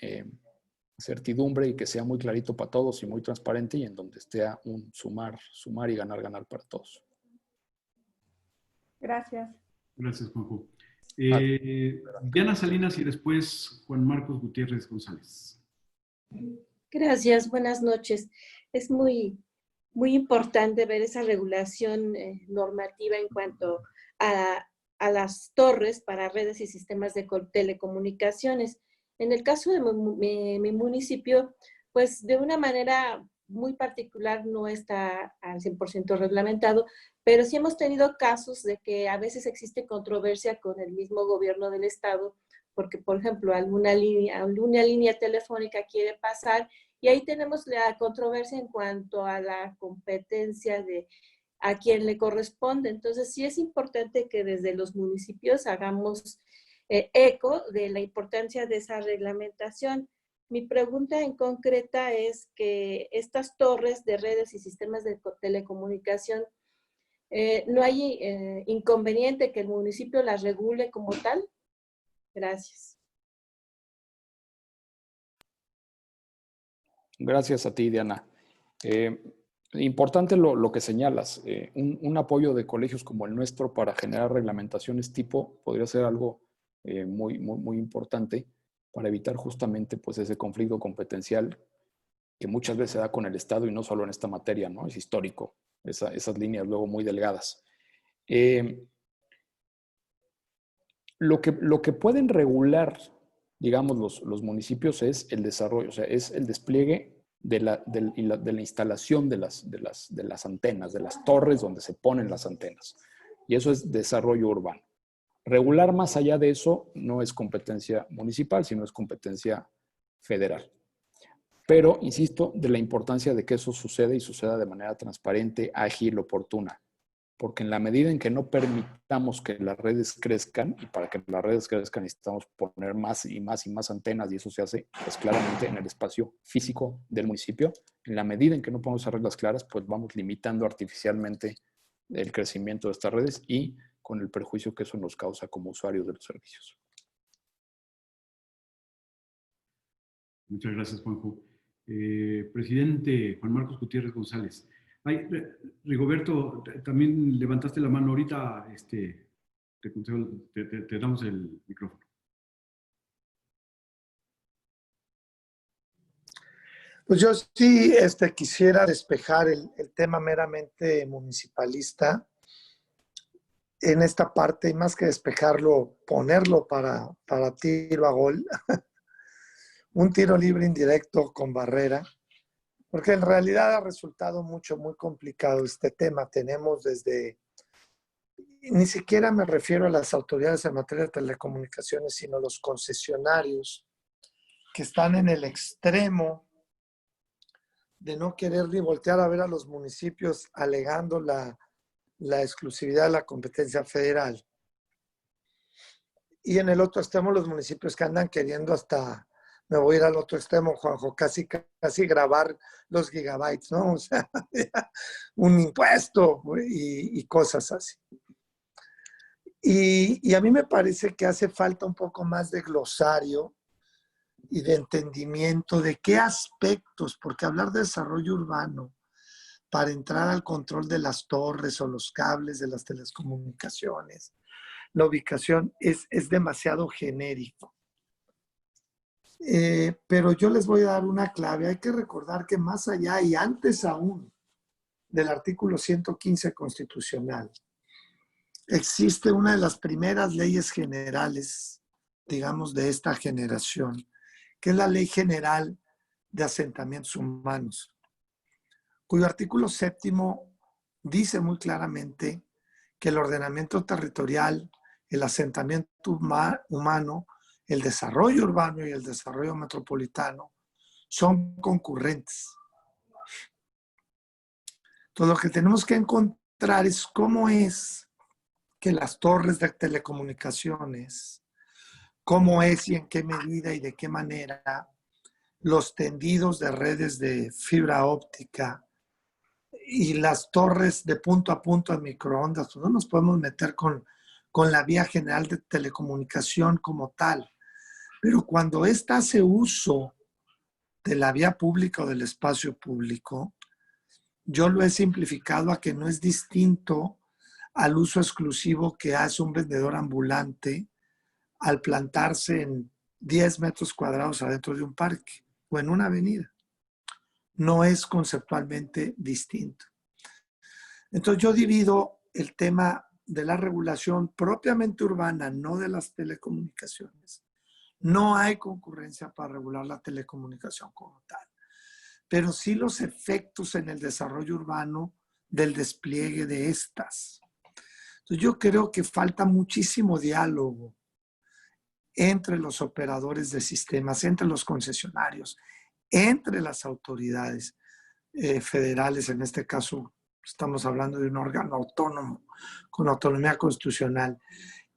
certidumbre y que sea muy clarito para todos y muy transparente y en donde esté un sumar y ganar para todos. Gracias. Gracias, Juanjo. Diana Salinas y después Juan Marcos Gutiérrez González. Gracias, buenas noches. Es muy importante ver esa regulación normativa en cuanto a las torres para redes y sistemas de telecomunicaciones. En el caso de mi municipio, pues de una manera muy particular no está al 100% reglamentado, pero sí hemos tenido casos de que a veces existe controversia con el mismo gobierno del estado, porque, por ejemplo, alguna línea telefónica quiere pasar y ahí tenemos la controversia en cuanto a la competencia de a quién le corresponde. Entonces, sí es importante que desde los municipios hagamos eco de la importancia de esa reglamentación. Mi pregunta en concreta es que estas torres de redes y sistemas de telecomunicación, ¿no hay inconveniente que el municipio las regule como tal? Gracias. Gracias a ti, Diana. Importante lo que señalas. Un apoyo de colegios como el nuestro para generar reglamentaciones tipo podría ser algo muy importante para evitar justamente pues, ese conflicto competencial que muchas veces se da con el Estado y no solo en esta materia, ¿no? Es histórico, esas líneas luego muy delgadas. Lo que pueden regular, digamos, los municipios es el desarrollo, o sea, es el despliegue de la instalación de las antenas, de las torres donde se ponen las antenas. Y eso es desarrollo urbano. Regular más allá de eso no es competencia municipal, sino es competencia federal. Pero, insisto, de la importancia de que eso suceda y suceda de manera transparente, ágil, oportuna. Porque en la medida en que no permitamos que las redes crezcan, y para que las redes crezcan necesitamos poner más y más antenas, y eso se hace pues, claramente en el espacio físico del municipio, en la medida en que no ponemos esas reglas claras, pues vamos limitando artificialmente el crecimiento de estas redes y con el perjuicio que eso nos causa como usuarios de los servicios. Muchas gracias, Juanjo. Presidente Juan Marcos Gutiérrez González. Ay, Rigoberto, también levantaste la mano ahorita, te damos el micrófono. Pues yo sí quisiera despejar el tema meramente municipalista en esta parte, y más que despejarlo, ponerlo para tiro a gol, un tiro libre indirecto con barrera, porque en realidad ha resultado muy complicado este tema. Tenemos ni siquiera me refiero a las autoridades en materia de telecomunicaciones, sino los concesionarios que están en el extremo de no querer ni voltear a ver a los municipios alegando la exclusividad de la competencia federal. Y en el otro extremo los municipios que andan queriendo hasta, me voy a ir al otro extremo, Juanjo, casi grabar los gigabytes, ¿no? O sea, un impuesto y cosas así. Y a mí me parece que hace falta un poco más de glosario y de entendimiento de qué aspectos, porque hablar de desarrollo urbano para entrar al control de las torres o los cables de las telecomunicaciones, la ubicación es demasiado genérico. Pero yo les voy a dar una clave. Hay que recordar que más allá y antes aún del artículo 115 constitucional, existe una de las primeras leyes generales, digamos, de esta generación, que es la Ley General de Asentamientos Humanos, cuyo artículo 7º dice muy claramente que el ordenamiento territorial, el asentamiento humano, el desarrollo urbano y el desarrollo metropolitano son concurrentes. Entonces, lo que tenemos que encontrar es cómo es que las torres de telecomunicaciones, cómo es y en qué medida y de qué manera los tendidos de redes de fibra óptica y las torres de punto a punto en microondas, pues no nos podemos meter con la vía general de telecomunicación como tal. Pero cuando ésta hace uso de la vía pública o del espacio público, yo lo he simplificado a que no es distinto al uso exclusivo que hace un vendedor ambulante al plantarse en 10 metros cuadrados adentro de un parque o en una avenida. No es conceptualmente distinto. Entonces yo divido el tema de la regulación propiamente urbana, no de las telecomunicaciones. No hay concurrencia para regular la telecomunicación como tal, pero sí los efectos en el desarrollo urbano del despliegue de estas. Entonces yo creo que falta muchísimo diálogo entre los operadores de sistemas, entre los concesionarios, entre las autoridades federales, en este caso estamos hablando de un órgano autónomo con autonomía constitucional,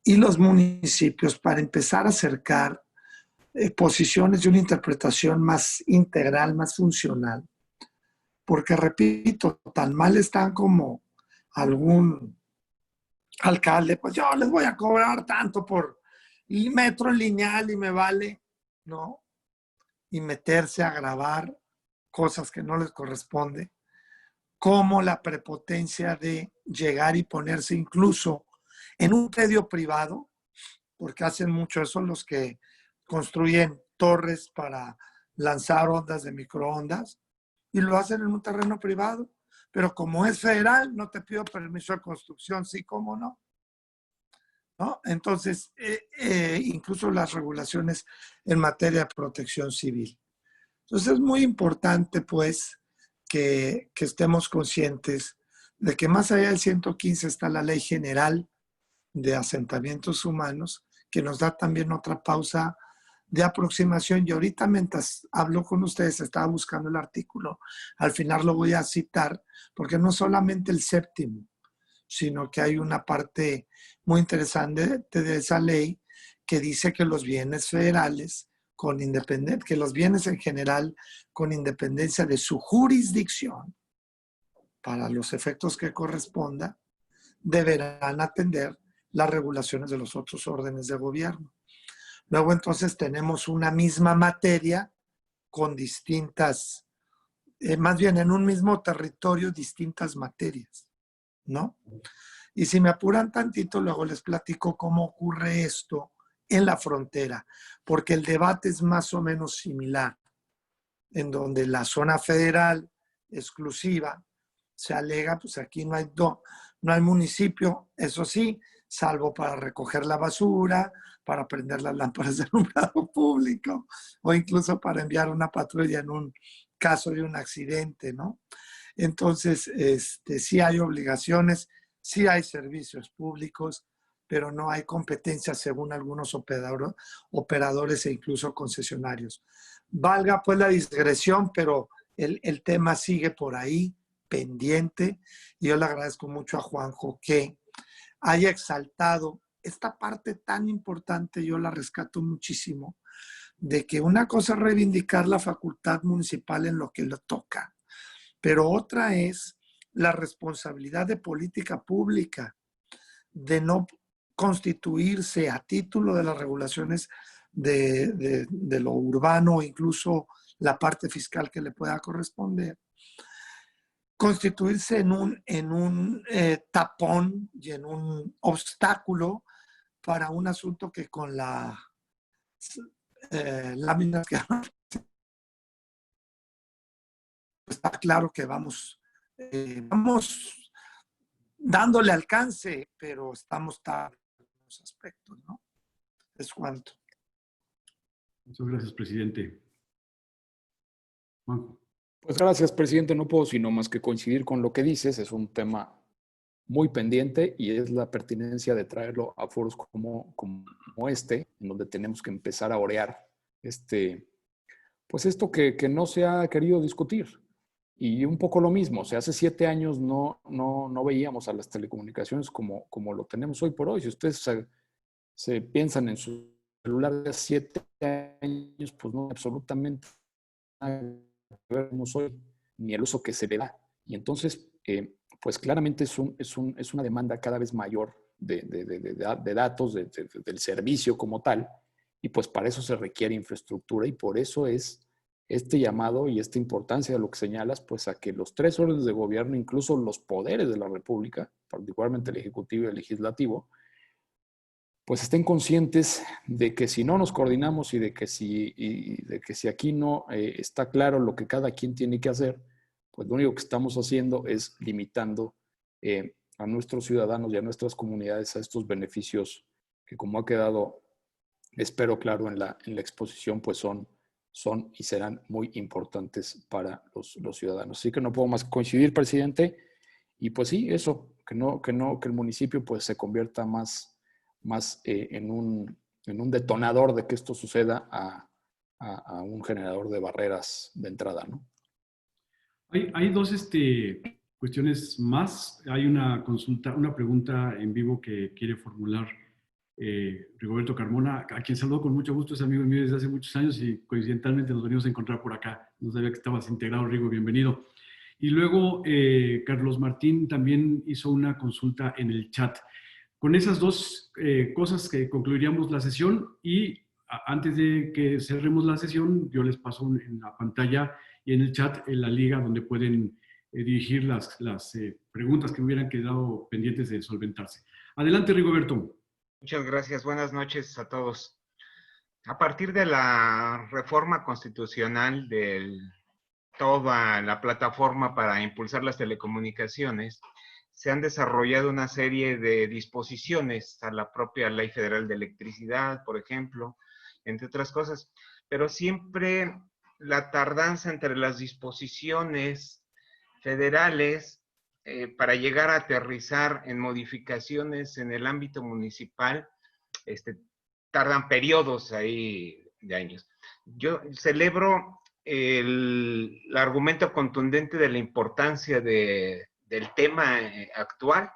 y los municipios para empezar a acercar posiciones de una interpretación más integral, más funcional. Porque, repito, tan mal están como algún alcalde, pues yo les voy a cobrar tanto por metro lineal y me vale, ¿no? Y meterse a grabar cosas que no les corresponde, como la prepotencia de llegar y ponerse incluso en un predio privado, porque hacen mucho eso los que construyen torres para lanzar ondas de microondas, y lo hacen en un terreno privado, pero como es federal, no te pido permiso de construcción, sí, cómo no. ¿No? Entonces, incluso las regulaciones en materia de protección civil. Entonces, es muy importante, pues, que estemos conscientes de que más allá del 115 está la Ley General de Asentamientos Humanos, que nos da también otra pausa de aproximación. Y ahorita, mientras hablo con ustedes, estaba buscando el artículo. Al final lo voy a citar, porque no solamente el séptimo, sino que hay una parte muy interesante de esa ley que dice que los bienes federales, con independencia, que los bienes en general, con independencia de su jurisdicción, para los efectos que corresponda, deberán atender las regulaciones de los otros órdenes de gobierno. Luego entonces tenemos una misma materia con distintas, más bien en un mismo territorio, distintas materias, ¿no? Y si me apuran tantito, luego les platico cómo ocurre esto en la frontera, porque el debate es más o menos similar, en donde la zona federal exclusiva se alega, pues aquí no hay municipio, eso sí, salvo para recoger la basura, para prender las lámparas de alumbrado público, o incluso para enviar una patrulla en un caso de un accidente, ¿no? Entonces, sí hay obligaciones, sí hay servicios públicos, pero no hay competencias según algunos operadores e incluso concesionarios. Valga pues la digresión, pero el tema sigue por ahí, pendiente, y yo le agradezco mucho a Juanjo que haya exaltado esta parte tan importante, yo la rescato muchísimo, de que una cosa es reivindicar la facultad municipal en lo que le toca, pero otra es la responsabilidad de política pública, de no constituirse a título de las regulaciones de lo urbano o incluso la parte fiscal que le pueda corresponder, constituirse en un tapón y en un obstáculo para un asunto que con la lámina que está claro que vamos dándole alcance, pero estamos tarde en los aspectos, ¿no? Es cuanto. Muchas gracias, presidente. Juanjo. Pues gracias, presidente. No puedo sino más que coincidir con lo que dices. Es un tema muy pendiente, y es la pertinencia de traerlo a foros como este, en donde tenemos que empezar a orear pues esto que no se ha querido discutir. Y un poco lo mismo, o sea, hace 7 años no veíamos a las telecomunicaciones como lo tenemos hoy por hoy. Si ustedes se piensan en su celular de 7 años, pues no absolutamente nada que ver como hoy, ni el uso que se le da. Y entonces, pues claramente es una demanda cada vez mayor de datos, del servicio como tal, y pues para eso se requiere infraestructura, y por eso es este llamado y esta importancia de lo que señalas, pues a que los 3 órdenes de gobierno, incluso los poderes de la República, particularmente el Ejecutivo y el Legislativo, pues estén conscientes de que si no nos coordinamos y de que si aquí no está claro lo que cada quien tiene que hacer, pues lo único que estamos haciendo es limitando a nuestros ciudadanos y a nuestras comunidades a estos beneficios que, como ha quedado, espero claro en la exposición, pues son y serán muy importantes para los ciudadanos. Así que no puedo más coincidir, presidente, y pues sí, eso, que el municipio pues se convierta más en un detonador de que esto suceda a un generador de barreras de entrada, ¿no? Hay 2 cuestiones más. Hay una pregunta en vivo que quiere formular Rigoberto Carmona, a quien saludo con mucho gusto, es amigo mío desde hace muchos años y coincidentalmente nos venimos a encontrar por acá. No sabía que estabas integrado, Rigo, bienvenido. Y luego Carlos Martín también hizo una consulta en el chat. Con esas 2 cosas que concluiríamos la sesión, y antes de que cerremos la sesión, yo les paso en la pantalla y en el chat en la liga donde pueden dirigir las preguntas que hubieran quedado pendientes de solventarse. Adelante, Rigoberto. Muchas gracias. Buenas noches a todos. A partir de la reforma constitucional de toda la plataforma para impulsar las telecomunicaciones, se han desarrollado una serie de disposiciones a la propia Ley Federal de Electricidad, por ejemplo, entre otras cosas. Pero siempre la tardanza entre las disposiciones federales para llegar a aterrizar en modificaciones en el ámbito municipal, tardan periodos ahí de años. Yo celebro el argumento contundente de la importancia del tema actual,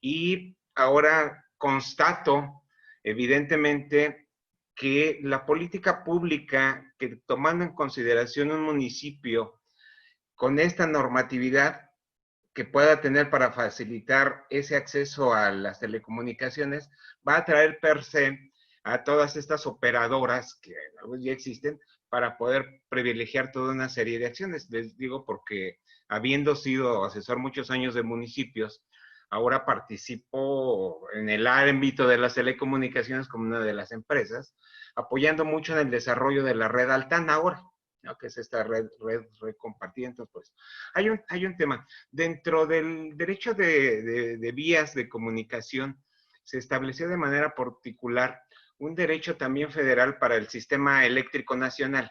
y ahora constato evidentemente que la política pública, que tomando en consideración un municipio con esta normatividad que pueda tener para facilitar ese acceso a las telecomunicaciones, va a traer per se a todas estas operadoras que ya existen para poder privilegiar toda una serie de acciones. Les digo porque, habiendo sido asesor muchos años de municipios, ahora participo en el ámbito de las telecomunicaciones como una de las empresas, apoyando mucho en el desarrollo de la red Altán ahora, ¿no? Que es esta red compartida. Entonces, pues, hay un tema. Dentro del derecho de vías de comunicación, se estableció de manera particular un derecho también federal para el sistema eléctrico nacional,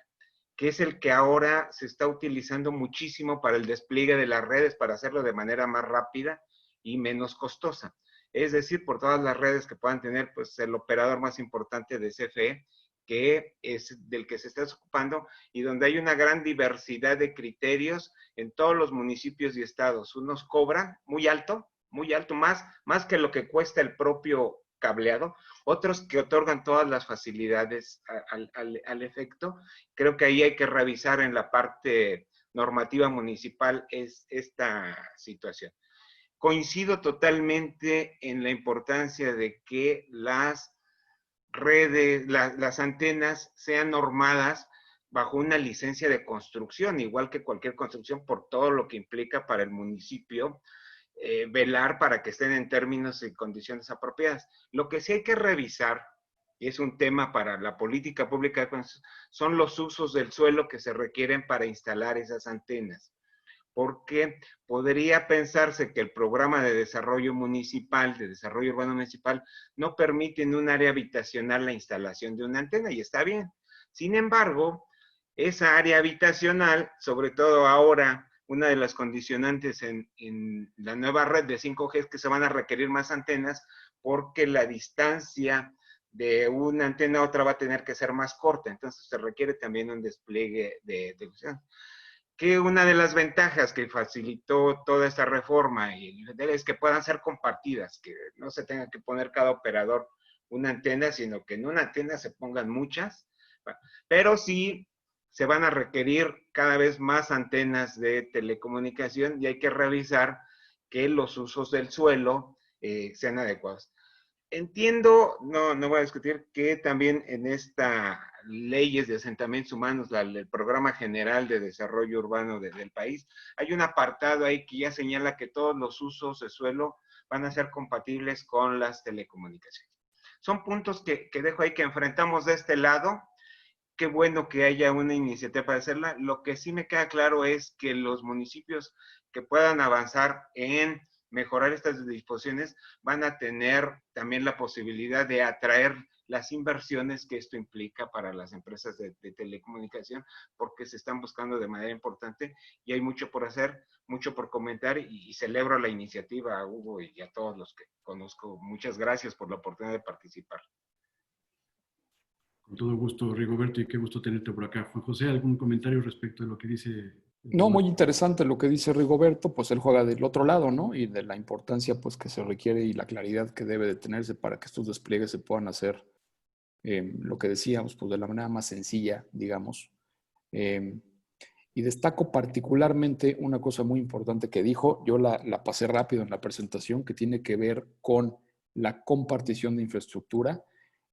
que es el que ahora se está utilizando muchísimo para el despliegue de las redes, para hacerlo de manera más rápida y menos costosa. Es decir, por todas las redes que puedan tener, pues, el operador más importante de CFE, que es del que se está ocupando, y donde hay una gran diversidad de criterios en todos los municipios y estados. Unos cobran muy alto, más que lo que cuesta el propio cableado, otros que otorgan todas las facilidades al efecto. Creo que ahí hay que revisar en la parte normativa municipal esta situación. Coincido totalmente en la importancia de que las redes, las antenas sean normadas bajo una licencia de construcción, igual que cualquier construcción, por todo lo que implica para el municipio, velar para que estén en términos y condiciones apropiadas. Lo que sí hay que revisar, y es un tema para la política pública, son los usos del suelo que se requieren para instalar esas antenas. Porque podría pensarse que el programa de desarrollo municipal, de desarrollo urbano municipal, no permite en un área habitacional la instalación de una antena, y está bien. Sin embargo, esa área habitacional, sobre todo ahora una de las condicionantes en la nueva red de 5G es que se van a requerir más antenas porque la distancia de una antena a otra va a tener que ser más corta, entonces se requiere también un despliegue de difusión. Que una de las ventajas que facilitó toda esta reforma es que puedan ser compartidas, que no se tenga que poner cada operador una antena, sino que en una antena se pongan muchas, pero sí se van a requerir cada vez más antenas de telecomunicación y hay que revisar que los usos del suelo sean adecuados. Entiendo, no voy a discutir, que también en esta leyes de asentamientos humanos, el Programa General de Desarrollo Urbano del país, hay un apartado ahí que ya señala que todos los usos de suelo van a ser compatibles con las telecomunicaciones. Son puntos que dejo ahí, que enfrentamos de este lado. Qué bueno que haya una iniciativa para hacerla. Lo que sí me queda claro es que los municipios que puedan avanzar en mejorar estas disposiciones van a tener también la posibilidad de atraer las inversiones que esto implica para las empresas de telecomunicación, porque se están buscando de manera importante y hay mucho por hacer, mucho por comentar, y celebro la iniciativa a Hugo y a todos los que conozco. Muchas gracias por la oportunidad de participar. Con todo gusto, Rigoberto, y qué gusto tenerte por acá. Juan José, ¿algún comentario respecto a lo que dice? No, muy interesante lo que dice Rigoberto, pues él juega del otro lado, ¿no? Y de la importancia pues que se requiere y la claridad que debe de tenerse para que estos despliegues se puedan hacer, lo que decíamos, pues de la manera más sencilla, digamos. Y destaco particularmente una cosa muy importante que dijo, yo la pasé rápido en la presentación, que tiene que ver con la compartición de infraestructura.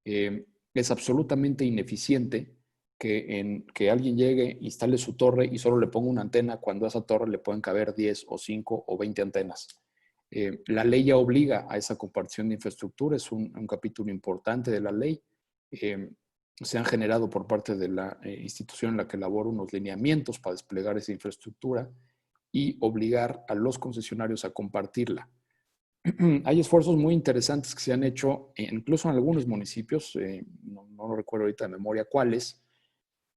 Es absolutamente ineficiente que alguien llegue, instale su torre y solo le ponga una antena cuando a esa torre le pueden caber 10 o 5 o 20 antenas. La ley ya obliga a esa compartición de infraestructura, es un capítulo importante de la ley. Se han generado por parte de la institución en la que laboro unos lineamientos para desplegar esa infraestructura y obligar a los concesionarios a compartirla. Hay esfuerzos muy interesantes que se han hecho, incluso en algunos municipios, no recuerdo ahorita de memoria cuáles,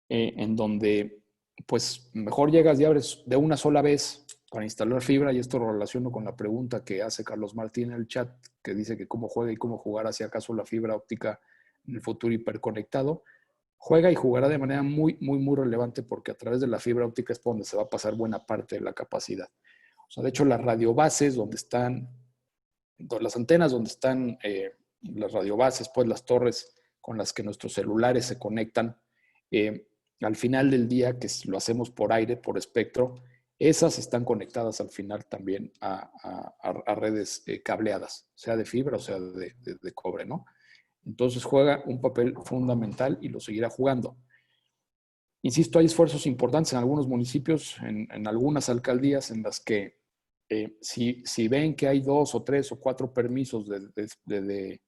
en donde pues mejor llegas y abres de una sola vez para instalar fibra, y esto lo relaciono con la pregunta que hace Carlos Martín en el chat, que dice que cómo juega y cómo jugará si acaso la fibra óptica en el futuro hiperconectado. Juega y jugará de manera muy relevante, porque a través de la fibra óptica es por donde se va a pasar buena parte de la capacidad. O sea, de hecho, las radiobases donde están, las antenas donde están las radiobases, pues las torres con las que nuestros celulares se conectan, al final del día, que lo hacemos por aire, por espectro, esas están conectadas al final también a redes cableadas, sea de fibra o sea de cobre, ¿no? Entonces juega un papel fundamental y lo seguirá jugando. Insisto, hay esfuerzos importantes en algunos municipios, en algunas alcaldías, en las que si ven que hay 2 o 3 o 4 permisos de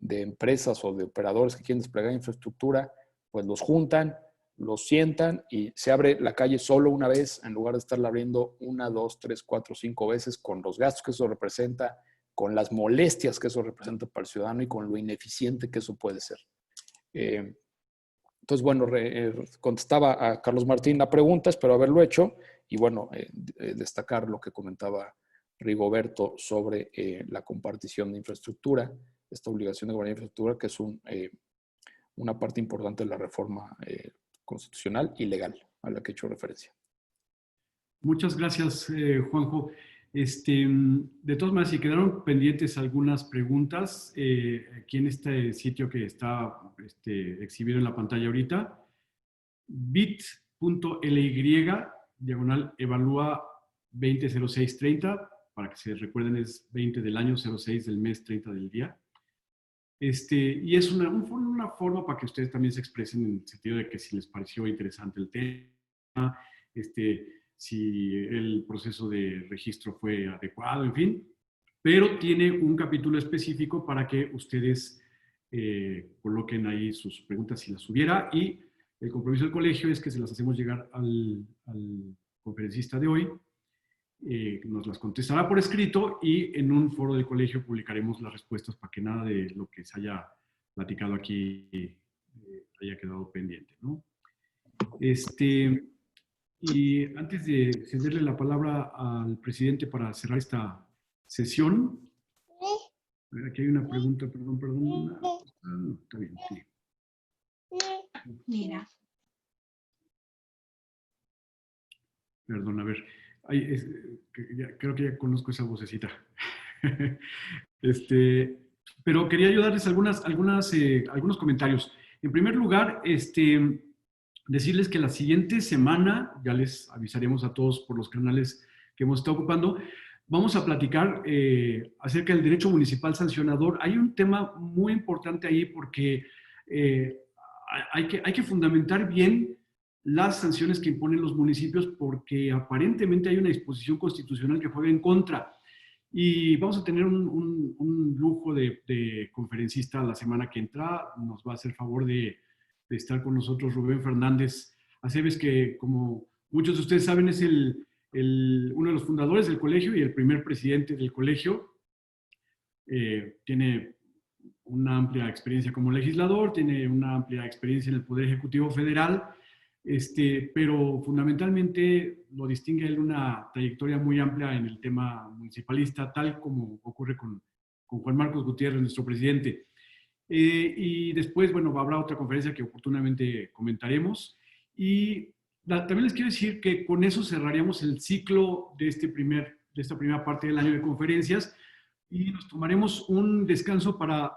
empresas o de operadores que quieren desplegar infraestructura, pues los juntan, los sientan y se abre la calle solo una vez, en lugar de estarla abriendo 1, 2, 3, 4, 5 veces, con los gastos que eso representa, con las molestias que eso representa para el ciudadano y con lo ineficiente que eso puede ser. Entonces, bueno, contestaba a Carlos Martín la pregunta, espero haberlo hecho, y bueno, destacar lo que comentaba Rigoberto sobre la compartición de infraestructura, esta obligación de compartir infraestructura, que es una parte importante de la reforma constitucional y legal a la que he hecho referencia. Muchas gracias, Juanjo. De todas maneras, si quedaron pendientes algunas preguntas, aquí en este sitio que está exhibido en la pantalla ahorita, bit.ly/evalúa 200630, para que se recuerden, es 20 del año, 06 del mes, 30 del día. Y es una forma para que ustedes también se expresen, en el sentido de que si les pareció interesante el tema, si el proceso de registro fue adecuado, en fin. Pero tiene un capítulo específico para que ustedes coloquen ahí sus preguntas si las hubiera, y el compromiso del colegio es que se las hacemos llegar al conferencista de hoy. Nos las contestará por escrito y en un foro del colegio publicaremos las respuestas para que nada de lo que se haya platicado aquí haya quedado pendiente, ¿no? Y antes de cederle la palabra al presidente para cerrar esta sesión, a ver, aquí hay una pregunta, perdón. No, está bien, sí. Mira. Perdón, a ver. Creo que ya conozco esa vocecita. Pero quería ayudarles algunos comentarios. En primer lugar, decirles que la siguiente semana, ya les avisaremos a todos por los canales que hemos estado ocupando, vamos a platicar acerca del derecho municipal sancionador. Hay un tema muy importante ahí porque hay que fundamentar bien las sanciones que imponen los municipios porque aparentemente hay una disposición constitucional que juega en contra. Y vamos a tener un lujo de conferencista la semana que entra. Nos va a hacer favor de estar con nosotros Rubén Fernández Aceves, que como muchos de ustedes saben es uno de los fundadores del colegio y el primer presidente del colegio. Tiene una amplia experiencia como legislador, tiene una amplia experiencia en el Poder Ejecutivo Federal, pero fundamentalmente lo distingue él una trayectoria muy amplia en el tema municipalista, tal como ocurre con Juan Marcos Gutiérrez, nuestro presidente. Y después, bueno, habrá otra conferencia que oportunamente comentaremos. Y también les quiero decir que con eso cerraríamos el ciclo de esta primera parte del año de conferencias y nos tomaremos un descanso para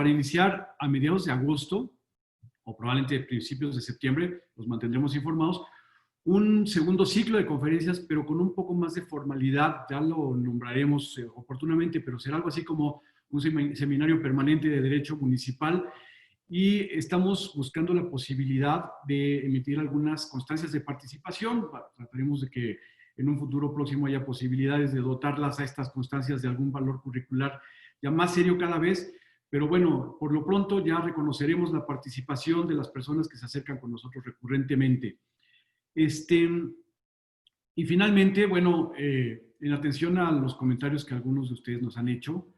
iniciar a mediados de agosto o probablemente a principios de septiembre, los mantendremos informados, un segundo ciclo de conferencias, pero con un poco más de formalidad, ya lo nombraremos oportunamente, pero será algo así como un seminario permanente de derecho municipal y estamos buscando la posibilidad de emitir algunas constancias de participación. Trataremos de que en un futuro próximo haya posibilidades de dotarlas a estas constancias de algún valor curricular ya más serio cada vez, pero bueno, por lo pronto ya reconoceremos la participación de las personas que se acercan con nosotros recurrentemente. Y finalmente, bueno, en atención a los comentarios que algunos de ustedes nos han hecho,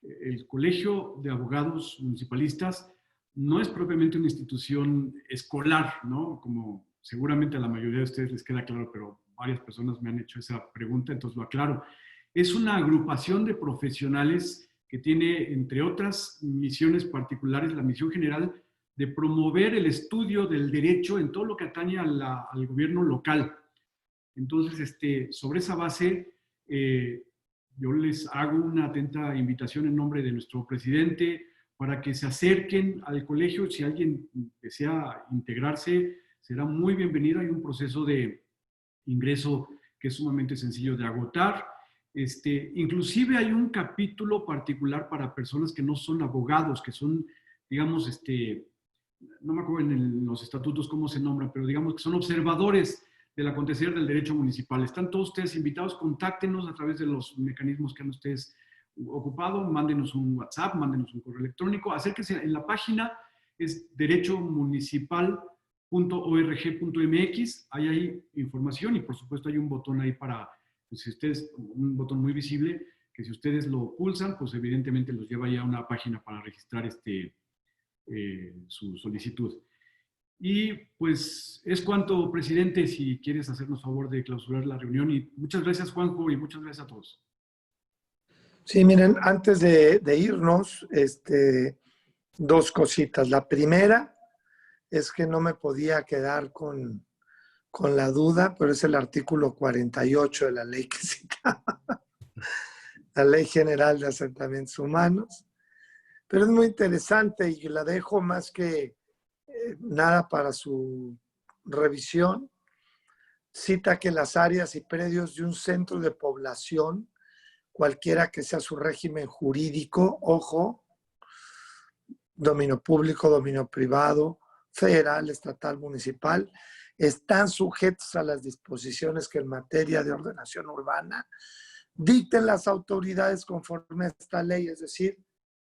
el Colegio de Abogados Municipalistas no es propiamente una institución escolar, ¿no? Como seguramente a la mayoría de ustedes les queda claro, pero varias personas me han hecho esa pregunta, entonces lo aclaro. Es una agrupación de profesionales que tiene, entre otras misiones particulares, la misión general de promover el estudio del derecho en todo lo que atañe al gobierno local. Entonces, sobre esa base, yo les hago una atenta invitación en nombre de nuestro presidente para que se acerquen al colegio. Si alguien desea integrarse, será muy bienvenido. Hay un proceso de ingreso que es sumamente sencillo de agotar. Inclusive hay un capítulo particular para personas que no son abogados, que son, digamos, no me acuerdo en los estatutos cómo se nombran, pero digamos que son observadores del acontecer del derecho municipal. Están todos ustedes invitados, contáctenos a través de los mecanismos que han ustedes ocupado, mándenos un WhatsApp, mándenos un correo electrónico, acérquense en la página, es derechomunicipal.org.mx, hay información y por supuesto hay un botón ahí para, pues, si ustedes, un botón muy visible, que si ustedes lo pulsan, pues evidentemente los lleva ya a una página para registrar su solicitud. Y pues es cuanto, presidente, si quieres hacernos favor de clausurar la reunión. Y muchas gracias, Juanjo, y muchas gracias a todos. Sí, miren, antes de irnos, dos cositas. La primera es que no me podía quedar con la duda, pero es el artículo 48 de la ley que citaba, la Ley General de Asentamientos Humanos. Pero es muy interesante y la dejo más que nada para su revisión. Cita que las áreas y predios de un centro de población, cualquiera que sea su régimen jurídico, ojo, dominio público, dominio privado, federal, estatal, municipal, están sujetos a las disposiciones que en materia de ordenación urbana dicten las autoridades conforme a esta ley, es decir,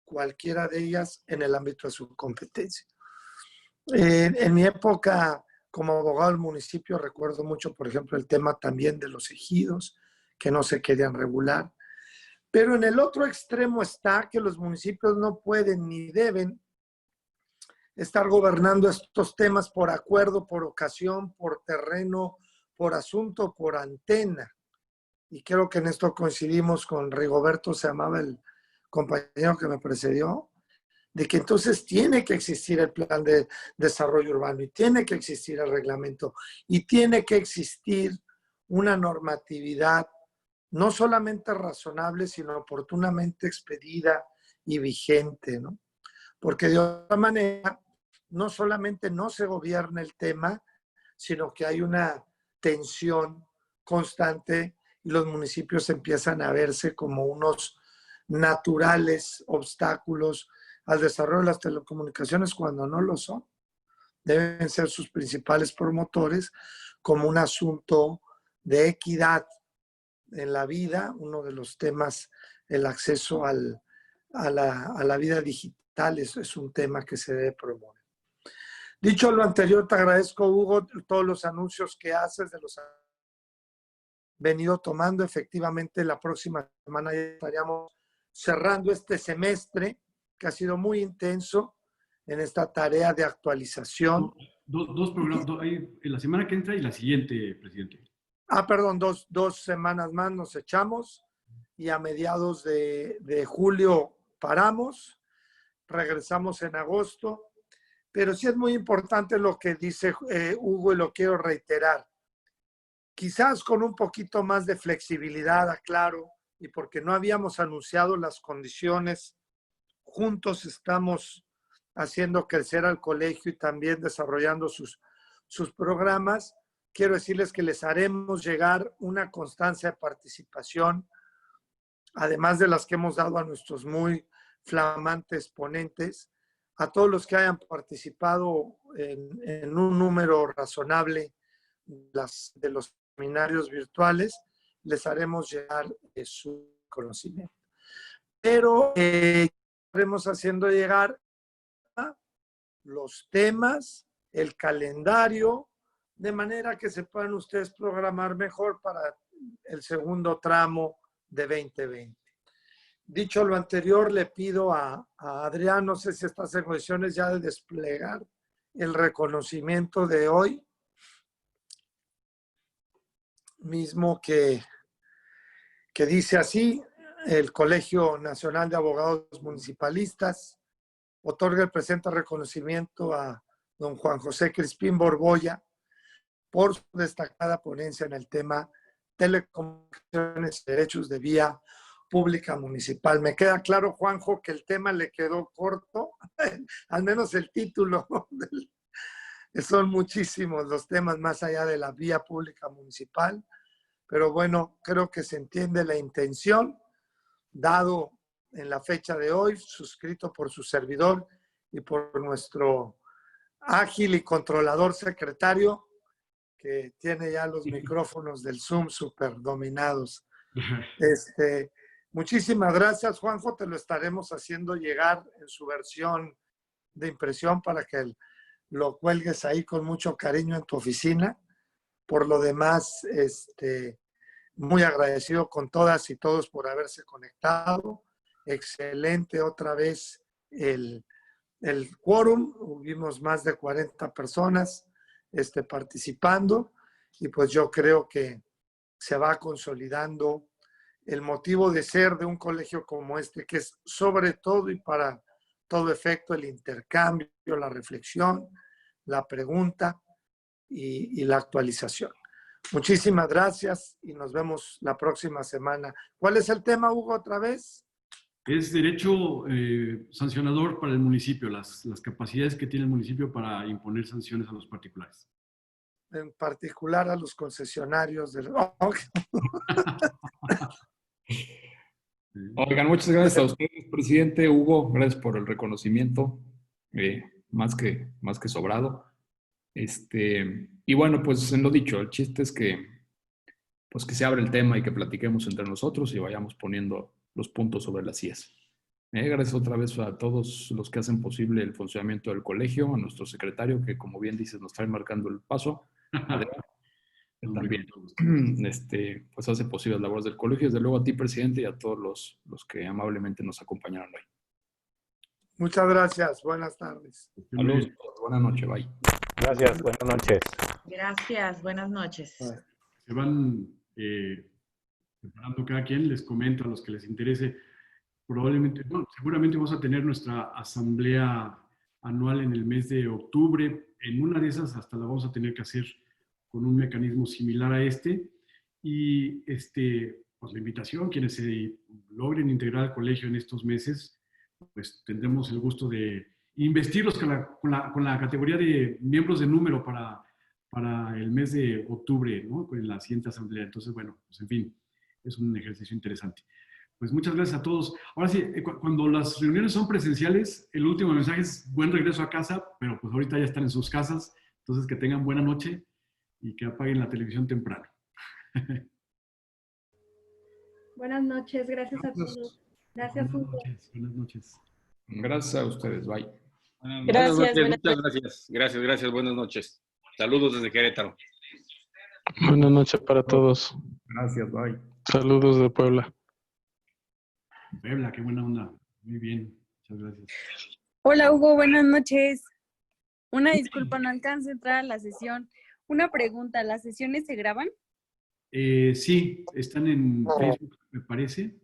cualquiera de ellas en el ámbito de su competencia. En mi época como abogado del municipio recuerdo mucho, por ejemplo, el tema también de los ejidos que no se querían regular. Pero en el otro extremo está que los municipios no pueden ni deben estar gobernando estos temas por acuerdo, por ocasión, por terreno, por asunto, por antena. Y creo que en esto coincidimos con Rigoberto, se llamaba el compañero que me precedió, de que entonces tiene que existir el plan de desarrollo urbano y tiene que existir el reglamento y tiene que existir una normatividad no solamente razonable, sino oportunamente expedida y vigente, ¿no? Porque de otra manera, no solamente no se gobierna el tema, sino que hay una tensión constante y los municipios empiezan a verse como unos naturales obstáculos al desarrollo de las telecomunicaciones cuando no lo son. Deben ser sus principales promotores como un asunto de equidad en la vida, uno de los temas, el acceso a la vida digital, es un tema que se debe promover. Dicho lo anterior, te agradezco, Hugo, todos los anuncios que haces de los venido tomando. Efectivamente, la próxima semana ya estaríamos cerrando este semestre, que ha sido muy intenso en esta tarea de actualización. Dos programas, en la semana que entra y la siguiente, presidente. Perdón, dos semanas más nos echamos y a mediados de julio paramos, regresamos en agosto, pero sí es muy importante lo que dice Hugo y lo quiero reiterar. Quizás con un poquito más de flexibilidad, aclaro, y porque no habíamos anunciado las condiciones, juntos estamos haciendo crecer al colegio y también desarrollando sus programas. Quiero decirles que les haremos llegar una constancia de participación, además de las que hemos dado a nuestros muy flamantes ponentes, a todos los que hayan participado en un número razonable de los seminarios virtuales, les haremos llegar su conocimiento. Pero estaremos haciendo llegar los temas, el calendario, de manera que se puedan ustedes programar mejor para el segundo tramo de 2020. Dicho lo anterior, le pido a Adrián, no sé si estás en condiciones ya de desplegar el reconocimiento de hoy, mismo que dice así: el Colegio Nacional de Abogados Municipalistas otorga el presente reconocimiento a don Juan José Crispín Borbolla por su destacada ponencia en el tema telecomunicaciones y derechos de vía pública municipal. Me queda claro, Juanjo, que el tema le quedó corto, al menos el título. Son muchísimos los temas más allá de la vía pública municipal, pero bueno, creo que se entiende la intención, dado en la fecha de hoy, suscrito por su servidor y por nuestro ágil y controlador secretario, que tiene ya los micrófonos del Zoom súper dominados. Muchísimas gracias, Juanjo. Te lo estaremos haciendo llegar en su versión de impresión para que lo cuelgues ahí con mucho cariño en tu oficina. Por lo demás, muy agradecido con todas y todos por haberse conectado. Excelente otra vez el quórum. Hubimos más de 40 personas participando y pues yo creo que se va consolidando el motivo de ser de un colegio como este, que es sobre todo y para todo efecto el intercambio, la reflexión, la pregunta y la actualización. Muchísimas gracias y nos vemos la próxima semana. ¿Cuál es el tema, Hugo, otra vez? Es derecho sancionador para el municipio, las capacidades que tiene el municipio para imponer sanciones a los particulares. En particular a los concesionarios del... Oigan, muchas gracias a ustedes, presidente Hugo. Gracias por el reconocimiento, más que sobrado. Y bueno, pues en lo dicho, el chiste es que se abra el tema y que platiquemos entre nosotros y vayamos poniendo los puntos sobre las IES. Gracias otra vez a todos los que hacen posible el funcionamiento del colegio, a nuestro secretario que, como bien dices, nos está marcando el paso. También pues hace posible las labores del colegio. Desde luego a ti, presidente, y a todos los que amablemente nos acompañaron hoy. Muchas gracias. Buenas tardes. Saludos. Buenas noches. Bye. Gracias. Buenas noches. Gracias, buenas noches. Se van preparando cada quien, les comento a los que les interese. Probablemente, bueno, seguramente vamos a tener nuestra asamblea anual en el mes de octubre. En una de esas hasta la vamos a tener que hacer con un mecanismo similar a este. Y pues la invitación, quienes se logren integrar al colegio en estos meses, pues tendremos el gusto de investirlos con la categoría de miembros de número para el mes de octubre, ¿no? Con la siguiente asamblea. Entonces, bueno, pues en fin, es un ejercicio interesante. Pues muchas gracias a todos. Ahora sí, cuando las reuniones son presenciales, el último mensaje es buen regreso a casa, pero pues ahorita ya están en sus casas, entonces que tengan buena noche y que apaguen la televisión temprano. Buenas noches, gracias a todos. Gracias, Hugo. Buenas noches. Gracias a ustedes, bye. Gracias, buenas noches, buenas muchas gracias. Gracias, buenas noches. Saludos desde Querétaro. Buenas noches para todos. Gracias, bye. Saludos de Puebla. Puebla, qué buena onda. Muy bien, muchas gracias. Hola Hugo, buenas noches. Una disculpa, no alcanzo a entrar a la sesión. Una pregunta, ¿las sesiones se graban? Sí, están en Facebook, me parece.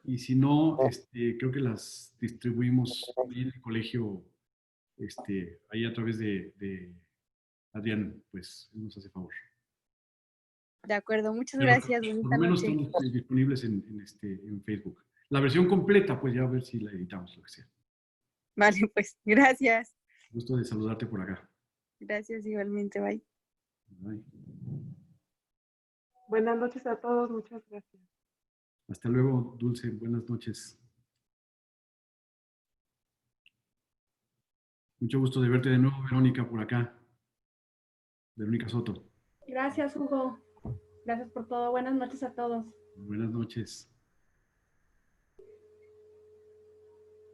Y si no, creo que las distribuimos ahí en el colegio, ahí a través de Adrián, pues nos hace favor. De acuerdo, muchas Pero gracias. por Bonita lo menos noche. están disponibles en Facebook. La versión completa, pues ya a ver si la editamos, lo que sea. Vale, pues, gracias. Gusto de saludarte por acá. Gracias igualmente, bye. Bye. Buenas noches a todos, muchas gracias. Hasta luego, Dulce. Buenas noches. Mucho gusto de verte de nuevo, Verónica, por acá. Verónica Soto. Gracias, Hugo. Gracias por todo. Buenas noches a todos. Buenas noches.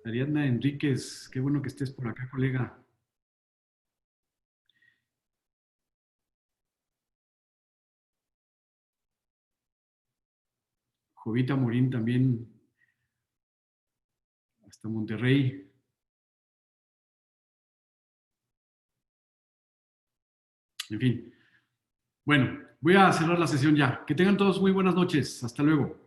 Ariadna Enríquez, qué bueno que estés por acá, colega. Jovita Morín también, hasta Monterrey. En fin. Bueno, voy a cerrar la sesión ya. Que tengan todos muy buenas noches. Hasta luego.